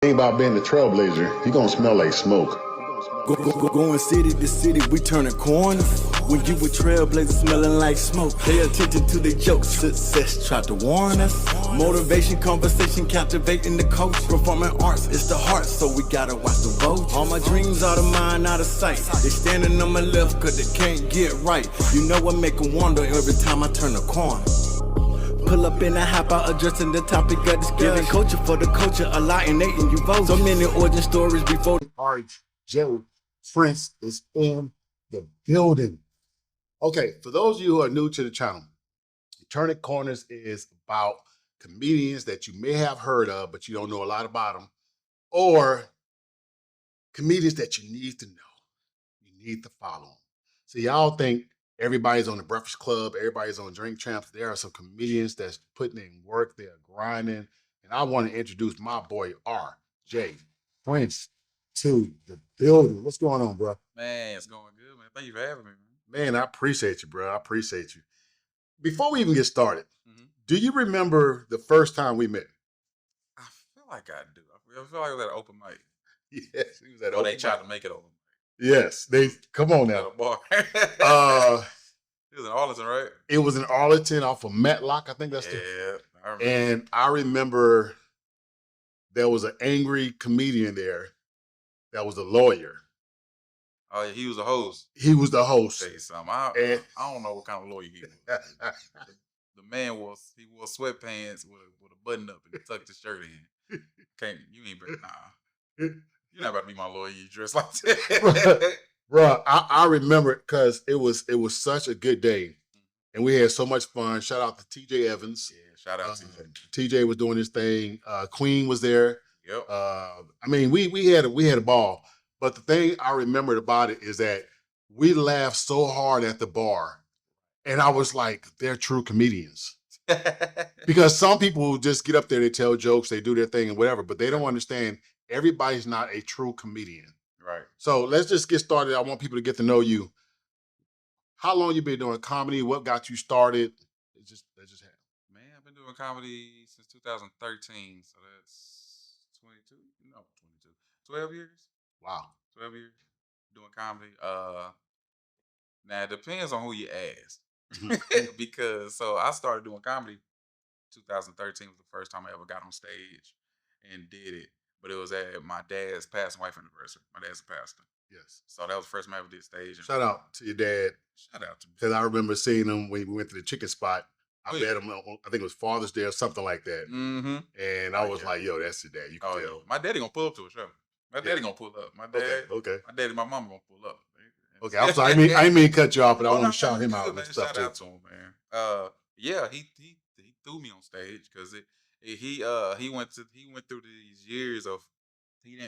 Thing about being the trailblazer, you gonna smell like smoke. Going city to city, we turning corners. When you a trailblazer smelling like smoke, pay attention to the jokes. Success tried to warn us. Motivation, conversation, captivating the coach. Performing arts, it's the heart, so we gotta watch the vote. All my dreams out of mind, out of sight. They standing on my left, cause they can't get right. You know I make them wonder every time I turn a corner. Pull up in a hop out, addressing the topic of discussion. Giving culture for the culture, enlightening you vote. So many origin stories before. Joe Prince is in the building. Okay, for those of you who are new to the channel, Turning Corners is about comedians that you may have heard of, but you don't know a lot about them, or comedians that you need to know. You need to follow them. So y'all think everybody's on the Breakfast Club, everybody's on Drink Champs. There are some comedians that's putting in work, they're grinding, and I want to introduce my boy R.J. Prince to the building. What's going on, bro? Man, it's going good, man. Thank you for having me, Man, I appreciate you, bro. I appreciate you. Before we even get started, do you remember the first time we met? I feel like I do. I feel like it was at an open mic. Yes, he was at Oh, open they mic. tried to make it open mic. Yes, they come on At now. a bar. Uh, It was in Arlington, right? it was in Arlington off of Matlock. I think that's Yeah. I remember. And I remember there was an angry comedian there that was a lawyer. Oh, yeah, he was a host. He was the host. Tell you something. And- I don't know what kind of lawyer he was. The man wore sweatpants with a button up and he tucked his shirt in. You ain't better, nah. You're not about to be my lawyer. You dress like that. Bruh, I remember it because it was such a good day. And we had so much fun. Shout out to TJ Evans. Yeah, shout out to you. TJ was doing his thing. Queen was there. Yep. I mean, we had a ball. But the thing I remembered about it is that we laughed so hard at the bar. And I was like, they're true comedians. Because some people just get up there, they tell jokes, they do their thing and whatever, but they don't understand everybody's not a true comedian. Right. So let's just get started. I want people to get to know you. How long you been doing comedy? What got you started? Let's just have. Man, I've been doing comedy since 2013, so that's 22. No, 22. 12 years. Wow. 12 years doing comedy. Now it depends on who you ask. Because so I started doing comedy 2013 was the first time I ever got on stage and did it. But it was at my dad's passing wife anniversary. My dad's a pastor. Yes. So that was the first time I ever did stage. And Shout out to your dad. shout out to me. Because I remember seeing him when we went to the chicken spot. I Oh, yeah. met him, I think it was Father's Day or something like that. Mm-hmm. And I Oh, was yeah. like, yo, that's your dad. You can Oh, tell. yeah. My daddy gonna pull up to a show. My daddy gonna pull up. My dad, Okay. my daddy, my mama gonna pull up. Okay, I'm sorry. I didn't mean to cut you off, but I Oh, want no, to shout him good, out man. and stuff Shout too. out to him, man. Yeah, he threw me on stage because he went through these years of he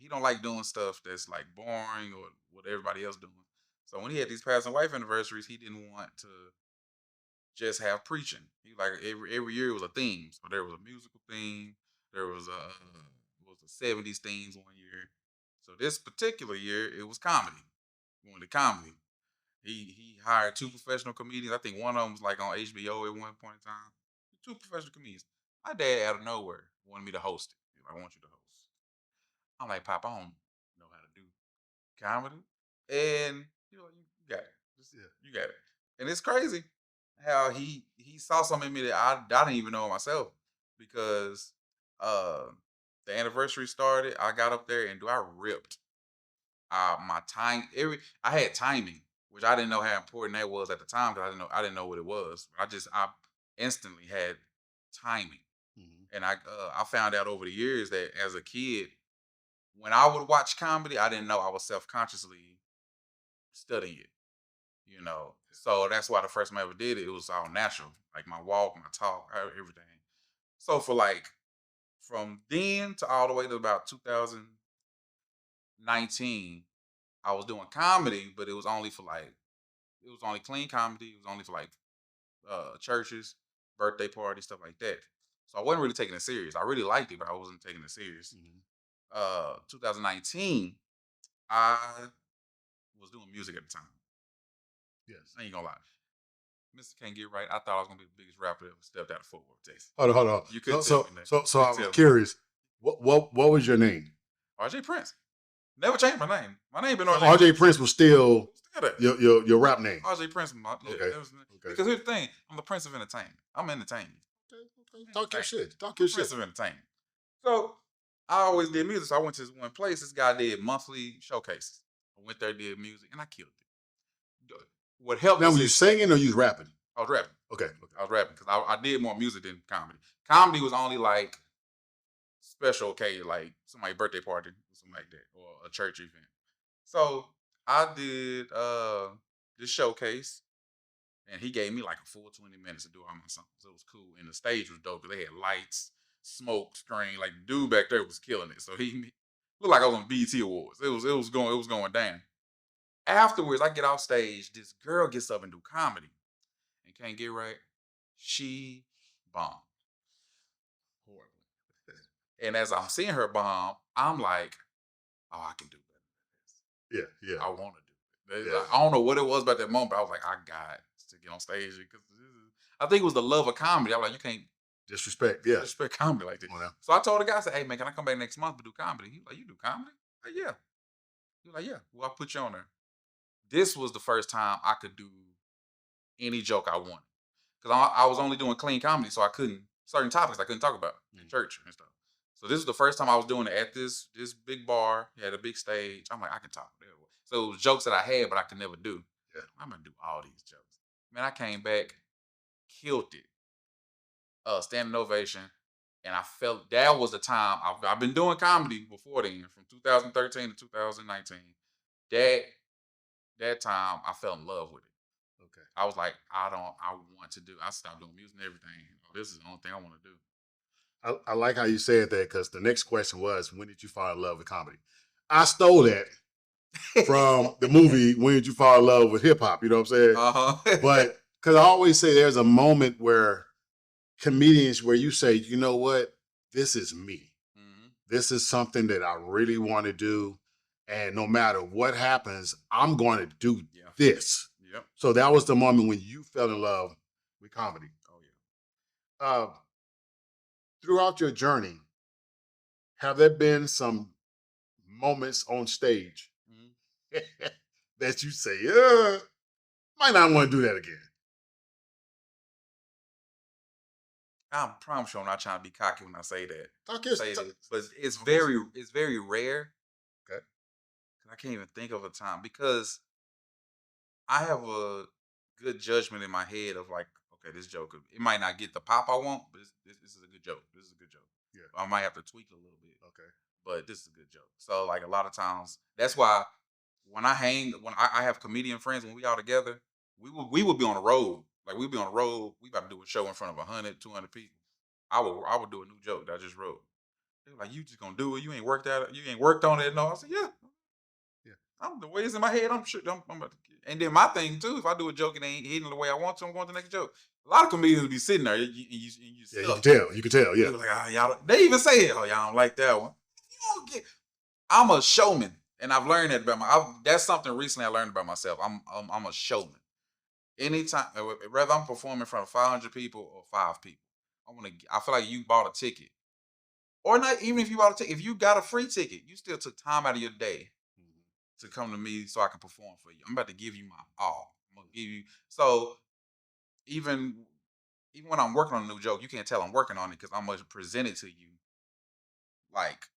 don't like doing stuff that's like boring or what everybody else doing. So when he had these passing wife anniversaries, he didn't want to just have preaching. He like every year was a theme. So there was a musical theme. There was a 70s themes one year. So this particular year it was comedy. We went to comedy. He hired two professional comedians. I think one of them was like on HBO at one point in time. Two professional comedians. My dad out of nowhere wanted me to host it. He was like, I want you to host. I'm like, Pop, I don't know how to do comedy. And you got it. You got it. And it's crazy how he saw something in me that I didn't even know myself. Because the anniversary started, I got up there and I ripped my time. I had timing, which I didn't know how important that was at the time because I didn't know what it was. I instantly had timing, and I found out over the years that as a kid, when I would watch comedy, I didn't know I was self-consciously studying it. You know, so that's why the first time I ever did it, it was all natural, like my walk, my talk, everything. So for like from then to all the way to about 2019. I was doing comedy, but it was only clean comedy. It was only for like churches, birthday parties, stuff like that. So I wasn't really taking it serious. I really liked it, but I wasn't taking it serious. 2019, I was doing music at the time. Yes. I ain't gonna lie. Mr. Can't Get Right. I thought I was gonna be the biggest rapper that ever stepped out of Fort Worth, Texas. Hold on. You couldn't So tell me that. I Couldn't was tell me. curious. What was your name? RJ Prince. Never changed my name. My name been So RJ. RJ Prince was still Still that. your rap name. RJ Prince. Yeah, Okay. that was, Okay. because here's the thing. I'm the Prince of Entertainment. I'm entertaining. Okay. Talk your shit. Talk I'm your the Prince shit. of Entertainment. So I always did music. So I went to this one place. This guy did monthly showcases. I went there, did music, and I killed it. What helped Now, was were you singing or you was rapping? I was rapping. Okay. I was rapping because I did more music than comedy. Comedy was only like special occasion, like somebody's birthday party or something like that, or a church event. So I did this showcase, and he gave me like a full 20 minutes to do all my songs. So it was cool, and the stage was dope because they had lights, smoke, screen. Like the dude back there was killing it. So he looked like I was on BET Awards. It was going down. Afterwards, I get off stage. This girl gets up and do comedy, and can't get right. She bombed horribly. And as I'm seeing her bomb, I'm like, oh, I can do better. Yeah. I want to do it. Yeah. I don't know what it was about that moment, but I was like, I got to get on stage because I think it was the love of comedy. I was like, you can't Disrespect. Yeah. disrespect comedy like that. Come on now. So I told the guy, I said, hey man, can I come back next month to do comedy? He was like, you do comedy? I'm like, yeah. He was like, yeah. Well, I'll put you on there. This was the first time I could do any joke I wanted. Because I was only doing clean comedy, so I couldn't, certain topics I couldn't talk about in church and stuff. So this was the first time I was doing it at this big bar. He had a big stage. I'm like, I can talk. So it was jokes that I had, but I could never do. Yeah. I'm gonna do all these jokes. Man, I came back, killed it. Standing ovation, and I felt that was the time. I've been doing comedy before then, from 2013 to 2019. That time I fell in love with it. Okay. I was like, I want to do. I stopped doing music and everything. This is the only thing I want to do. I like how you said that because the next question was, when did you fall in love with comedy? I stole that from the movie When Did You Fall in Love with Hip Hop? You know what I'm saying? But because I always say there's a moment where comedians where you say, you know what, this is me. Mhm. This is something that I really want to do. And no matter what happens, I'm going to do this. Yep. So that was the moment when you fell in love with comedy. Oh yeah. Throughout your journey, have there been some moments on stage that you say, might not want to do that again? I promise you, I'm not trying to be cocky when I say that. Talk But it's very rare. Okay. I can't even think of a time because I have a good judgment in my head of like, okay, this joke, it might not get the pop I want, but this is a good joke. This is a good joke. Yeah. I might have to tweak it a little bit. Okay. But this is a good joke. So like a lot of times, that's why when I have comedian friends, when we all together, we would be on the road. Like we'd be on the road, we about to do a show in front of 100, 200 people. I would do a new joke that I just wrote. They were like, you just gonna do it? You ain't worked at it? You ain't worked on it? No, I said, yeah. I'm the way it's in my head. I'm sure. I'm about to, and then my thing too. If I do a joke and it ain't hitting the way I want to, I'm going to the next joke. A lot of comedians be sitting there. And you yeah, you can tell. You can tell. Yeah. Like, oh, y'all. They even say it. Oh, y'all don't like that one. I'm a showman, and I've learned that about that's something recently I learned about myself. I'm a showman. Anytime, whether I'm performing in front of 500 people or 5 people, I feel like you bought a ticket, or not. Even if you bought a ticket, if you got a free ticket, you still took time out of your day to come to me so I can perform for you. I'm about to give you my all. I'm gonna give you. So even when I'm working on a new joke, you can't tell I'm working on it because I'm gonna present it to you like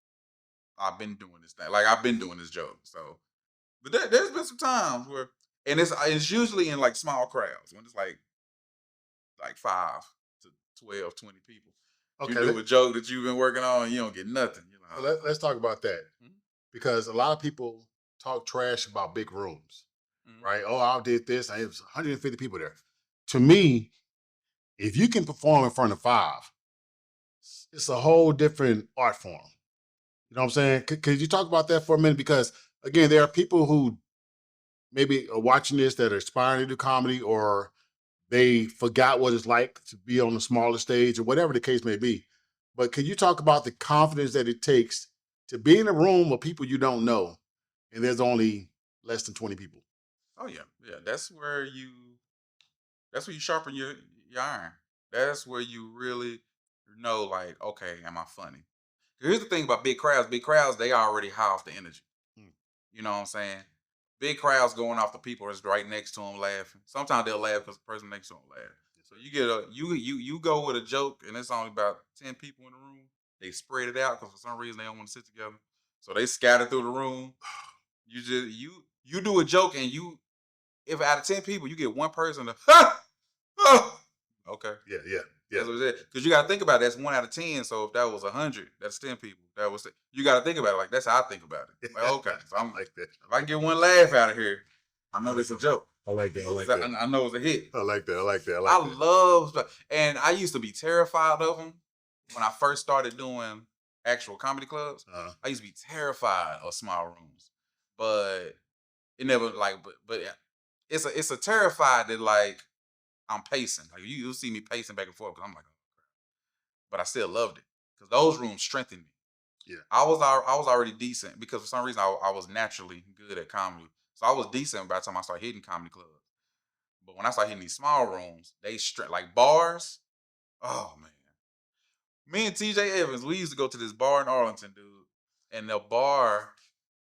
I've been doing this thing. Like I've been doing this joke. So, but there's been some times where, and it's usually in like small crowds when it's like 5 to 12, 20 people. Okay, you do a joke that you've been working on, and you don't get nothing. You know? Let's talk about that because a lot of people talk trash about big rooms, right? Oh, I did this. It was 150 people there. To me, if you can perform in front of 5, it's a whole different art form. You know what I'm saying? Could you talk about that for a minute? Because again, there are people who maybe are watching this that are aspiring to do comedy, or they forgot what it's like to be on a smaller stage, or whatever the case may be. But can you talk about the confidence that it takes to be in a room of people you don't know, and there's only less than 20 people? Oh yeah. That's where you sharpen your iron. That's where you really know, like, okay, am I funny? Here's the thing about big crowds. Big crowds, they already high off the energy. Mm. You know what I'm saying? Big crowds going off the people that's right next to them laughing. Sometimes they'll laugh because the person next to them laugh. So you get you go with a joke and it's only about 10 people in the room. They spread it out because for some reason they don't want to sit together. So they scatter through the room. You do a joke and if out of 10 people you get one person to okay. Yeah. That's what it is. Because you got to think about it. That's 1 out of 10. So if that was 100, that's 10 people. You got to think about it. Like that's how I think about it. Like, okay, so I'm like that. If I can get one laugh out of here, I know it's a joke. I like that. I know it's a hit. I like that. I love, and I used to be terrified of them when I first started doing actual comedy clubs. I used to be terrified of small rooms, but it never but it's a terrified that like I'm pacing. Like you'll see me pacing back and forth because I'm like, but I still loved it because those rooms strengthened me. Yeah, I was already decent because for some reason I was naturally good at comedy, so I was decent by the time I started hitting comedy clubs. But when I started hitting these small rooms, they like bars. Oh man, me and TJ Evans, we used to go to this bar in Arlington, dude, and the bar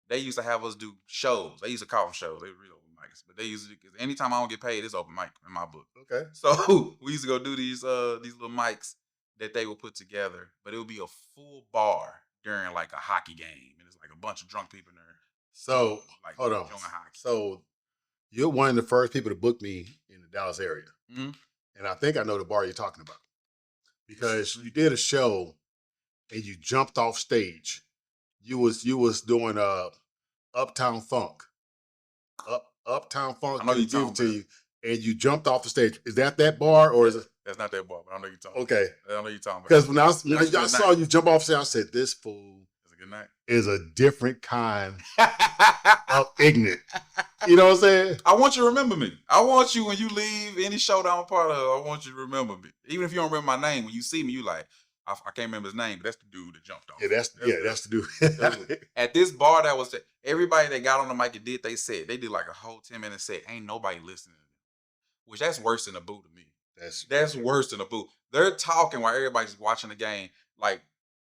they used to have us do shows. They used to call them shows. They were real open mics, but they used to because anytime I don't get paid, it's open mic in my book. Okay. So we used to go do these little mics that they would put together, but it would be a full bar during like a hockey game, and it's like a bunch of drunk people in there. So Like hold on. enjoying hockey. So you're one of the first people to book me in the Dallas area, Mm-hmm. and I think I know the bar you're talking about because you did a show and you jumped off stage. You was doing Uptown Funk. Uptown Funk. I know they you give it talking to about. you, and you jumped off the stage. Is that bar or is it? That's not that bar, but I know you talking. Okay. I know you talking about. Because when I That's a saw good you jump off stage, I said, "This fool It's a good night. is a different kind of ignorant." You know what I'm saying? I want you to remember me. I want you when you leave any show that I'm a part of. I want you to remember me, even if you don't remember my name. When you see me, you like, I can't remember his name, but that's the dude that jumped off. Yeah, that's the dude. At this bar, that was everybody that got on the mic and did they set. They did like a whole 10-minute set. Ain't nobody listening to them, which that's worse than a boo to me. That's worse than a boo. They're talking while everybody's watching the game. Like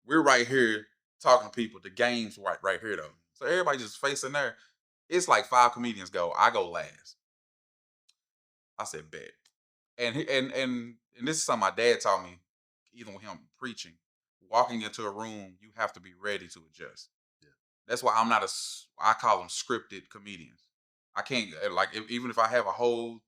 we're right here talking to people. The game's right here though. So everybody just facing there. It's like 5 comedians go. I go last. I said bet. And this is something my dad taught me, even with him preaching. Walking into a room, you have to be ready to adjust. Yeah. That's why I'm not I call them scripted comedians. I can't even if I have a whole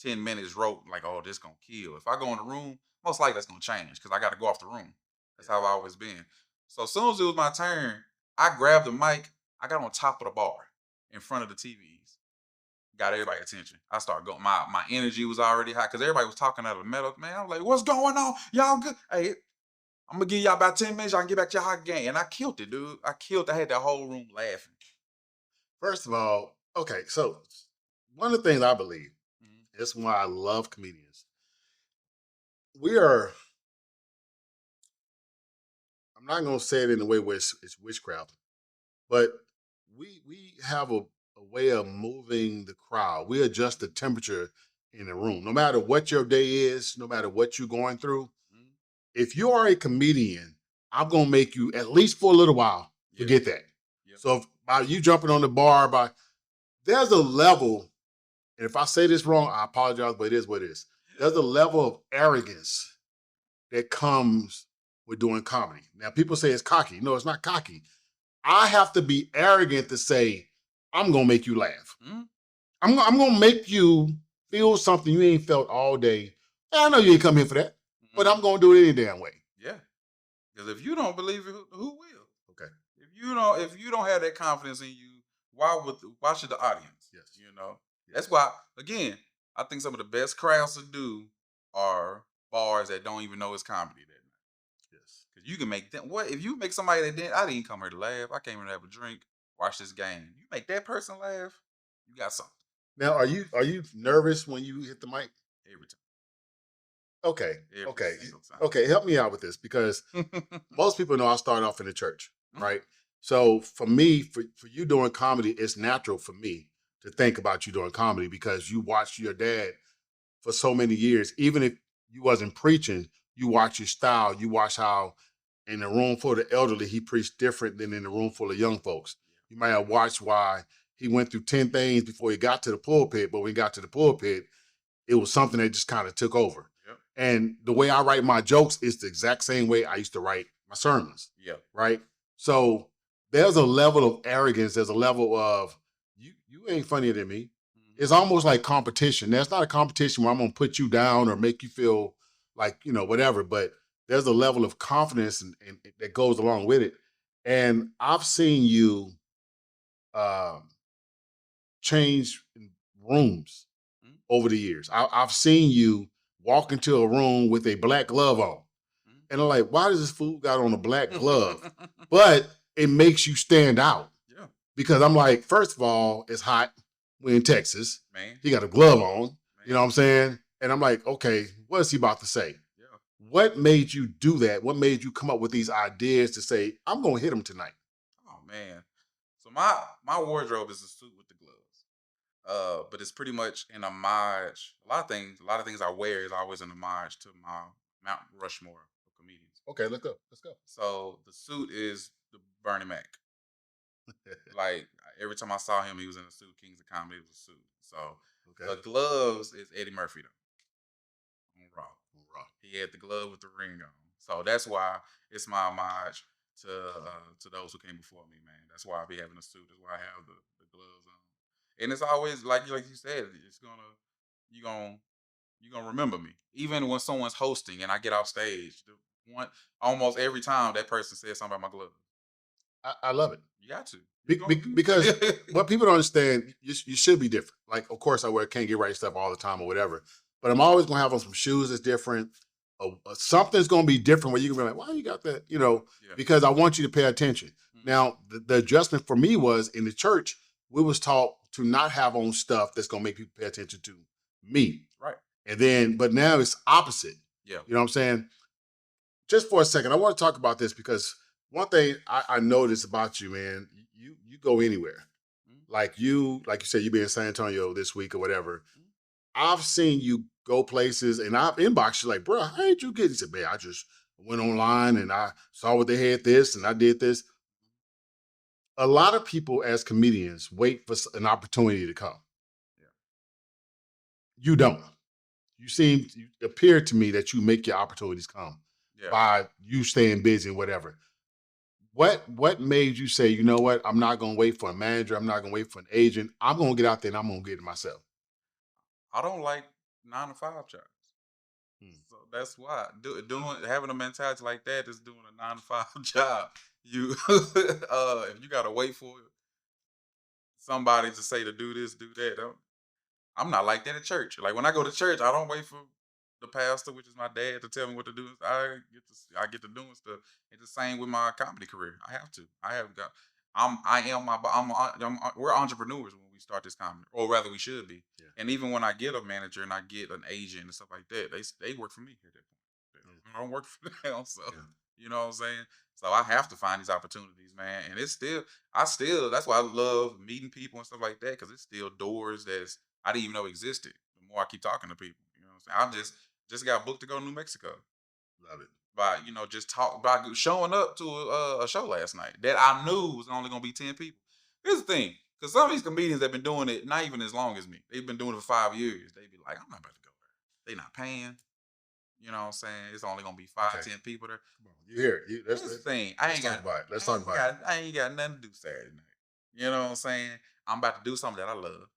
10 minutes wrote like, oh, this gonna kill. If I go in the room, most likely that's gonna change because I got to go off the room. That's how I've always been. So as soon as it was my turn, I grabbed the mic. I got on top of the bar in front of the TVs. Got everybody's attention. I started going. My energy was already high because everybody was talking out of the metal. Man, I was like, what's going on? Y'all good? Hey, I'm gonna give y'all about 10 minutes. Y'all can get back to your hockey game. And I killed it, dude. I had that whole room laughing. First of all, okay, so one of the things I believe, that's why I love comedians. I'm not gonna say it in a way where it's witchcraft, but we have a way of moving the crowd. We adjust the temperature in the room. No matter what your day is, no matter what you're going through, if you are a comedian, I'm gonna make you, at least for a little while, forget that. Yep. So by you jumping on the bar, there's a level, and if I say this wrong, I apologize, but it is what it is. There's a level of arrogance that comes with doing comedy. Now, people say it's cocky. No, it's not cocky. I have to be arrogant to say, I'm gonna make you laugh. I'm gonna make you feel something you ain't felt all day. And I know you ain't come here for that, but I'm gonna do it any damn way. Yeah, because if you don't believe it, who will? Okay. If you don't have that confidence in you, why should the audience? Yes. You know, that's why. Again, I think some of the best crowds to do are bars that don't even know it's comedy that night. Yes. Because you can make them. What if you make somebody that I didn't come here to laugh. I came here to have a drink, watch this game. You make that person laugh, you got something. Now, are you nervous when you hit the mic? Every time. Okay. Every single time. Okay. Help me out with this because most people know I started off in the church, right? So for me, for you doing comedy, it's natural for me to think about you doing comedy because you watched your dad for so many years. Even if you wasn't preaching, you watch his style, you watch how, in a room full of the elderly, he preached different than in a room full of young folks. You might have watched why he went through 10 things before he got to the pulpit, but when he got to the pulpit, it was something that just kind of took over. Yep. And the way I write my jokes is the exact same way I used to write my sermons. Yeah. Right? So there's a level of arrogance, there's a level of, you ain't funnier than me. It's almost like competition. There's not a competition where I'm going to put you down or make you feel like, whatever, but there's a level of confidence and that goes along with it. And I've seen you change rooms over the years. I've seen you walk into a room with a black glove on. And I'm like, why does this fool got on a black glove? But it makes you stand out. Yeah. Because I'm like, first of all, it's hot. We're in Texas. Man. He got a glove on. Man. You know what I'm saying? And I'm like, okay, what is he about to say? Yeah. What made you do that? What made you come up with these ideas to say, I'm going to hit him tonight? Oh, man. So my wardrobe is a suit with the gloves. But it's pretty much an homage. A lot of things I wear is always an homage to my Mount Rushmore of comedians. Okay, let's go. So the suit is the Bernie Mac. Like every time I saw him, he was in a suit. Kings of Comedy was a suit. So Okay. the gloves is Eddie Murphy though. On Raw. Raw. He had the glove with the ring on. So that's why it's my homage to those who came before me, man. That's why I be having a suit. That's why I have the gloves on. And it's always like you said, you're gonna remember me. Even when someone's hosting and I get off stage, almost every time that person says something about my glove. I love it. You got to. Because what people don't understand, you should be different. Like, of course, I wear CantGetRight stuff all the time or whatever, but I'm always going to have on some shoes that's different. Something's going to be different where you can be like, why you got that? Yeah. Because I want you to pay attention. Now, the adjustment for me was in the church, we was taught to not have on stuff that's going to make people pay attention to me. Right. And then, but now it's opposite. Yeah. You know what I'm saying? Just for a second, I want to talk about this because one thing I noticed about you, man, you go anywhere. Like you said, you be in San Antonio this week or whatever. I've seen you go places and I've inboxed you like, bro, how did you get? He said, man, I just went online and I saw what they had this and I did this. A lot of people as comedians wait for an opportunity to come. Yeah. You don't. You appear to me that you make your opportunities come by you staying busy and whatever. What made you say, you know what, I'm not going to wait for a manager, I'm not going to wait for an agent, I'm going to get out there and I'm going to get it myself? I don't like 9-to-5 jobs. So that's why having a mentality like that is doing a 9-to-5 job. You if you gotta wait for somebody to say to do this, do that. I'm not like that at church. Like when I go to church, I don't wait for the pastor, which is my dad, to tell me what to do. I get to doing stuff. It's the same with my comedy career. I have to. We're entrepreneurs when we start this comedy, or rather, we should be. Yeah. And even when I get a manager and I get an agent and stuff like that, they work for me at that point. I don't work for them, so you know what I'm saying. So I have to find these opportunities, man. And that's why I love meeting people and stuff like that, because it's still doors that I didn't even know existed. The more I keep talking to people, you know what I'm saying. I just got booked to go to New Mexico. Love it. By by showing up to a show last night that I knew was only gonna be 10 people. Here's the thing, because some of these comedians have been doing it not even as long as me. They've been doing it for 5 years. They be like, I'm not about to go there. They not paying. You know what I'm saying? It's only gonna be 5-10 people there. Come on, you hear it. Here's the thing. Let's talk about it. I ain't got nothing to do Saturday night. You know what I'm saying? I'm about to do something that I love.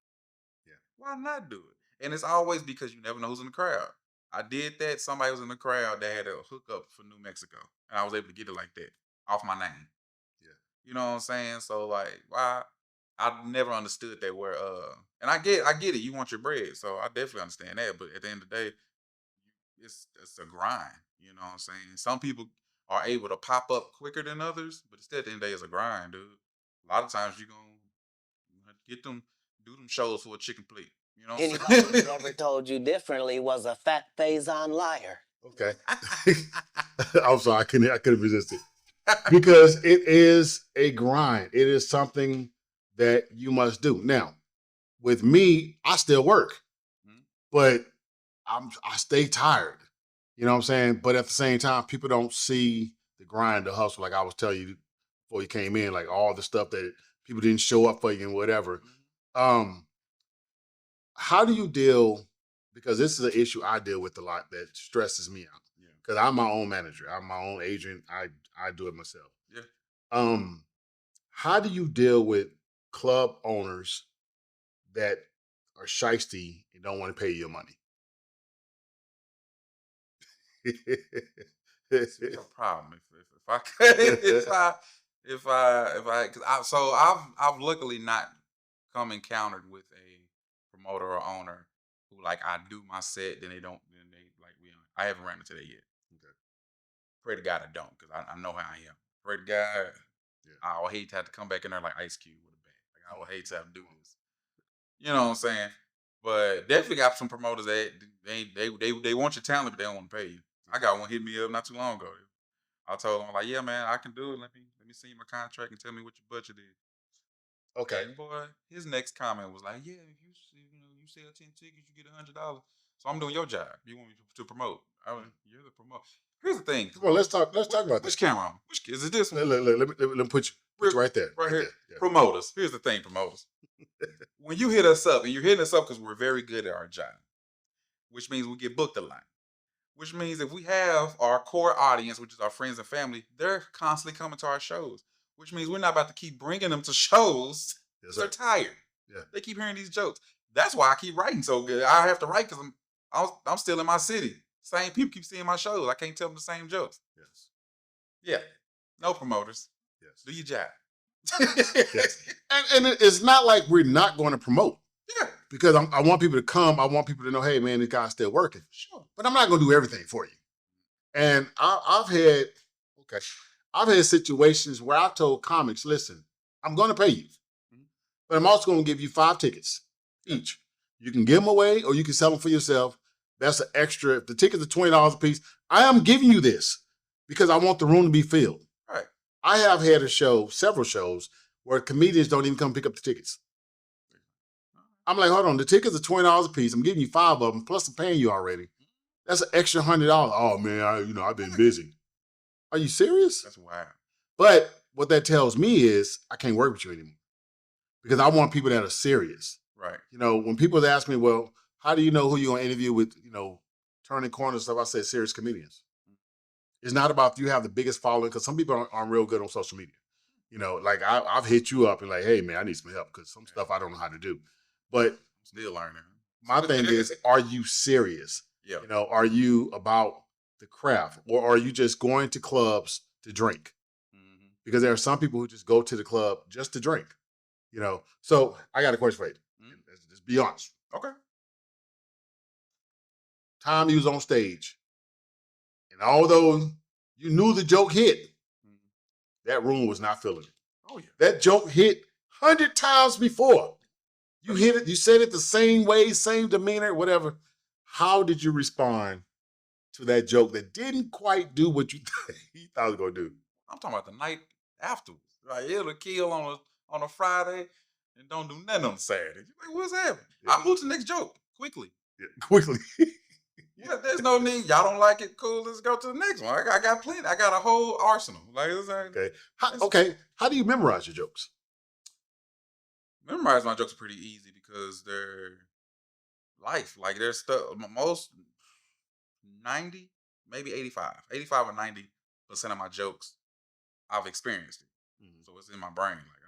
Yeah. Why not do it? And it's always because you never know who's in the crowd. I did that. Somebody was in the crowd that had a hookup for New Mexico, and I was able to get it like that off my name. Yeah. You know what I'm saying? So like, why? I never understood that where and I get it. You want your bread, so I definitely understand that. But at the end of the day, it's a grind. You know what I'm saying? Some people are able to pop up quicker than others, but still at the end of the day, it's a grind, dude. A lot of times you're gonna get them, do them shows for a chicken plate. You know what I'm Anybody saying? who never told you differently was a fat Faison liar. Okay. I'm sorry, I couldn't resist it. Because it is a grind. It is something that you must do. Now, with me, I still work, but I stay tired. You know what I'm saying? But at the same time, people don't see the grind, the hustle, like I was telling you before you came in, like all the stuff that people didn't show up for you and whatever. How do you deal, because this is an issue I deal with a lot that stresses me out. Because I'm my own manager. I'm my own agent. I do it myself. Yeah. How do you deal with club owners that are shiesty and don't want to pay you your money? It's a problem if I because I've luckily not come encountered with a promoter or owner who like I do my set then they like I haven't ran into that yet. Okay. Pray to God I don't because I know how I am. Pray to God. Yeah. I would hate to have to come back in there like Ice Cube with a bat. Like I would hate to have to do this. You know what I'm saying? But definitely got some promoters that they want your talent, but they don't want to pay you. I got one hit me up not too long ago. I told him like, yeah, man, I can do it. Let me see my contract and tell me what your budget is. Okay. And boy, his next comment was like, yeah, if you sell 10 tickets, you get $100. So I'm doing your job. You want me to promote? You're the promoter. Here's the thing. Come on, let's talk about Which this. camera on? Is it this one? Let me put you right there. Right here. There. Yeah. Promoters. Here's the thing, promoters. When you hit us up, and you're hitting us up because we're very good at our job, which means we get booked a lot. Which means if we have our core audience, which is our friends and family, they're constantly coming to our shows. Which means we're not about to keep bringing them to shows. Yes, They're tired. Yeah. They keep hearing these jokes. That's why I keep writing so good. I have to write because I'm still in my city. Same people keep seeing my shows. I can't tell them the same jokes. Yes. Yeah. No promoters. Yes. Do your job. Yes. And it's not like we're not going to promote. Yeah. Because I want people to come. I want people to know, hey, man, this guy's still working. Sure. But I'm not going to do everything for you. And I've had situations where I've told comics, listen, I'm going to pay you. But I'm also going to give you 5 tickets each. You can give them away or you can sell them for yourself. That's an extra. If the tickets are $20 a piece, I am giving you this because I want the room to be filled. Right. I have had several shows, where comedians don't even come pick up the tickets. I'm like, hold on, the tickets are $20 a piece. I'm giving you 5 of them, plus I'm paying you already. That's an extra $100. Oh man, I've been busy. Are you serious? That's wild. But what that tells me is I can't work with you anymore because I want people that are serious. Right. When people ask me, well, how do you know who you're going to interview with, turning corners stuff, I said serious comedians. It's not about if you have the biggest following, because some people aren't real good on social media. Like I've hit you up and like, hey man, I need some help because some stuff I don't know how to do. But I'm still learning. My thing is, are you serious? Yeah. Are you about the craft, or are you just going to clubs to drink? Mm-hmm. Because there are some people who just go to the club just to drink. So I got a question for you. Mm-hmm. Just be honest. Okay. Time you was on stage, and although you knew the joke hit, that room was not filling it. Oh yeah. That joke hit 100 times before. You hit it, you said it the same way, same demeanor, whatever. How did you respond to that joke that didn't quite do what you thought it was going to do? I'm talking about the night afterwards. Like it'll kill on a Friday and don't do nothing on Saturday. You're like, what's happening? Yeah. I'll move to the next joke quickly. Yeah, quickly. Yeah, there's no need. Y'all don't like it? Cool. Let's go to the next one. I got plenty. I got a whole arsenal. Like, Okay. How do you memorize your jokes? Memorize my jokes are pretty easy because they're life. Like there's stuff. Most 90, maybe 85 or 90% of my jokes, I've experienced it. Mm-hmm. So it's in my brain. Like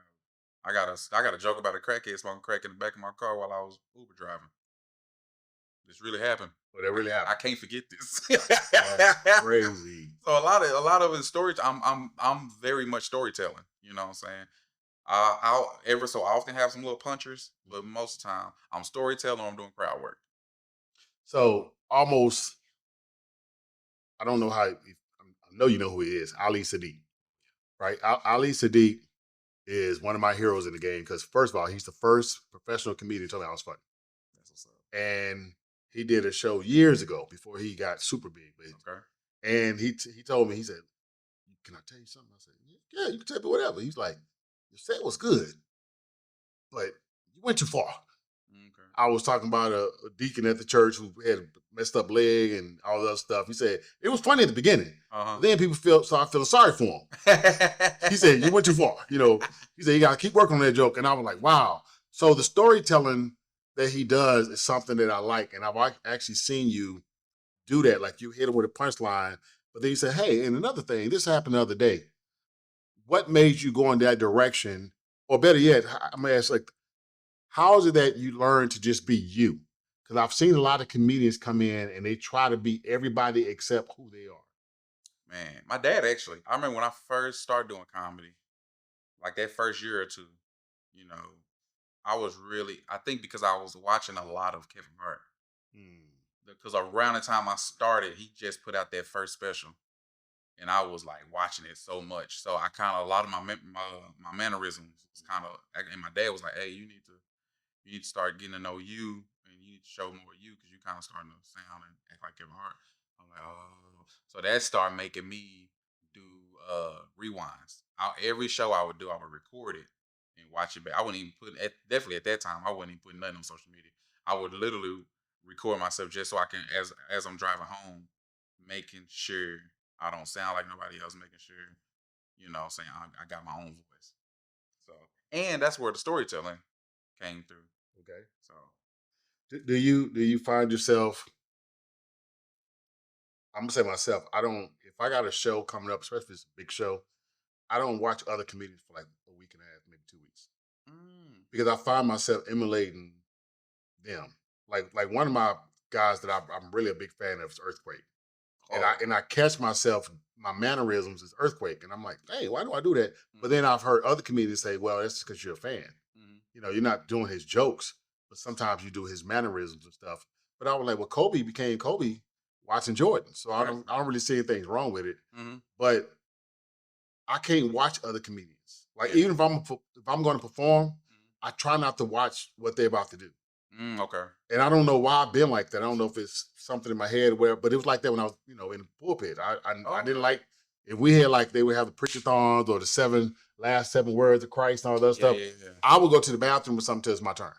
I got a joke about a crackhead smoking crack in the back of my car while I was Uber driving. This really happened. Oh, that really happened. I can't forget this. That's crazy. So a lot of it is story. I'm very much storytelling. You know what I'm saying? I'll ever so often have some little punchers, but most of the time I'm storytelling or I'm doing crowd work. So almost, I don't know how. I know you know who he is, Ali Sadiq, right? Ali Sadiq is one of my heroes in the game because first of all, he's the first professional comedian to tell me I was funny. That's what's up. And he did a show years ago before he got super big. Okay. And he told me, he said, "Can I tell you something?" I said, "Yeah, you can tell me whatever." He's like, "Your set was good, but you went too far." Okay. I was talking about a deacon at the church who had a messed up leg and all that stuff. He said it was funny at the beginning. Uh-huh. Then people started feeling sorry for him. He said, you went too far. You know, he said, you got to keep working on that joke. And I was like, wow. So the storytelling that he does is something that I like. And I've actually seen you do that. Like you hit him with a punchline, but then you say, hey, and another thing, this happened the other day. What made you go in that direction? Or better yet, I'm going to ask, like, how is it that you learn to just be you? Because I've seen a lot of comedians come in and they try to be everybody except who they are. Man, my dad actually. I remember when I first started doing comedy, like that first year or two, you know, I think because I was watching a lot of Kevin Hart. Because around the time I started, he just put out that first special. And I was like watching it so much. So I kind of, a lot of my mannerisms was kind of, and my dad was like, hey, you need to start getting to know you and you need to show more you because you kind of starting to sound and act like Kevin Hart. I'm like, oh. So that started making me do rewinds. Every show I would do, I would record it and watch it back. I wouldn't even definitely at that time, I wouldn't even put nothing on social media. I would literally record myself just so I can, as I'm driving home, making sure I don't sound like nobody else, making sure, saying I got my own voice. So, and that's where the storytelling came through. Okay. So, Do you find yourself? I'm gonna say myself. I don't. If I got a show coming up, especially if it's a big show, I don't watch other comedians for like a week and a half, maybe 2 weeks, because I find myself emulating them. Like one of my guys that I'm really a big fan of is Earthquake, and I catch myself, my mannerisms is Earthquake, and I'm like, hey, why do I do that? But then I've heard other comedians say, well, that's because you're a fan. You're not doing his jokes, but sometimes you do his mannerisms and stuff. But I was like, well, Kobe became Kobe watching Jordan, so I don't really see anything wrong with it. But I can't watch other comedians. Like even if I'm going to perform, I try not to watch what they're about to do. Okay. And I don't know why I've been like that. I don't know if it's something in my head but it was like that when I was, in the pulpit. I didn't like if we had like they would have the preacher-thons or the last seven words of Christ and all that stuff. Yeah. I would go to the bathroom or something till it's my turn.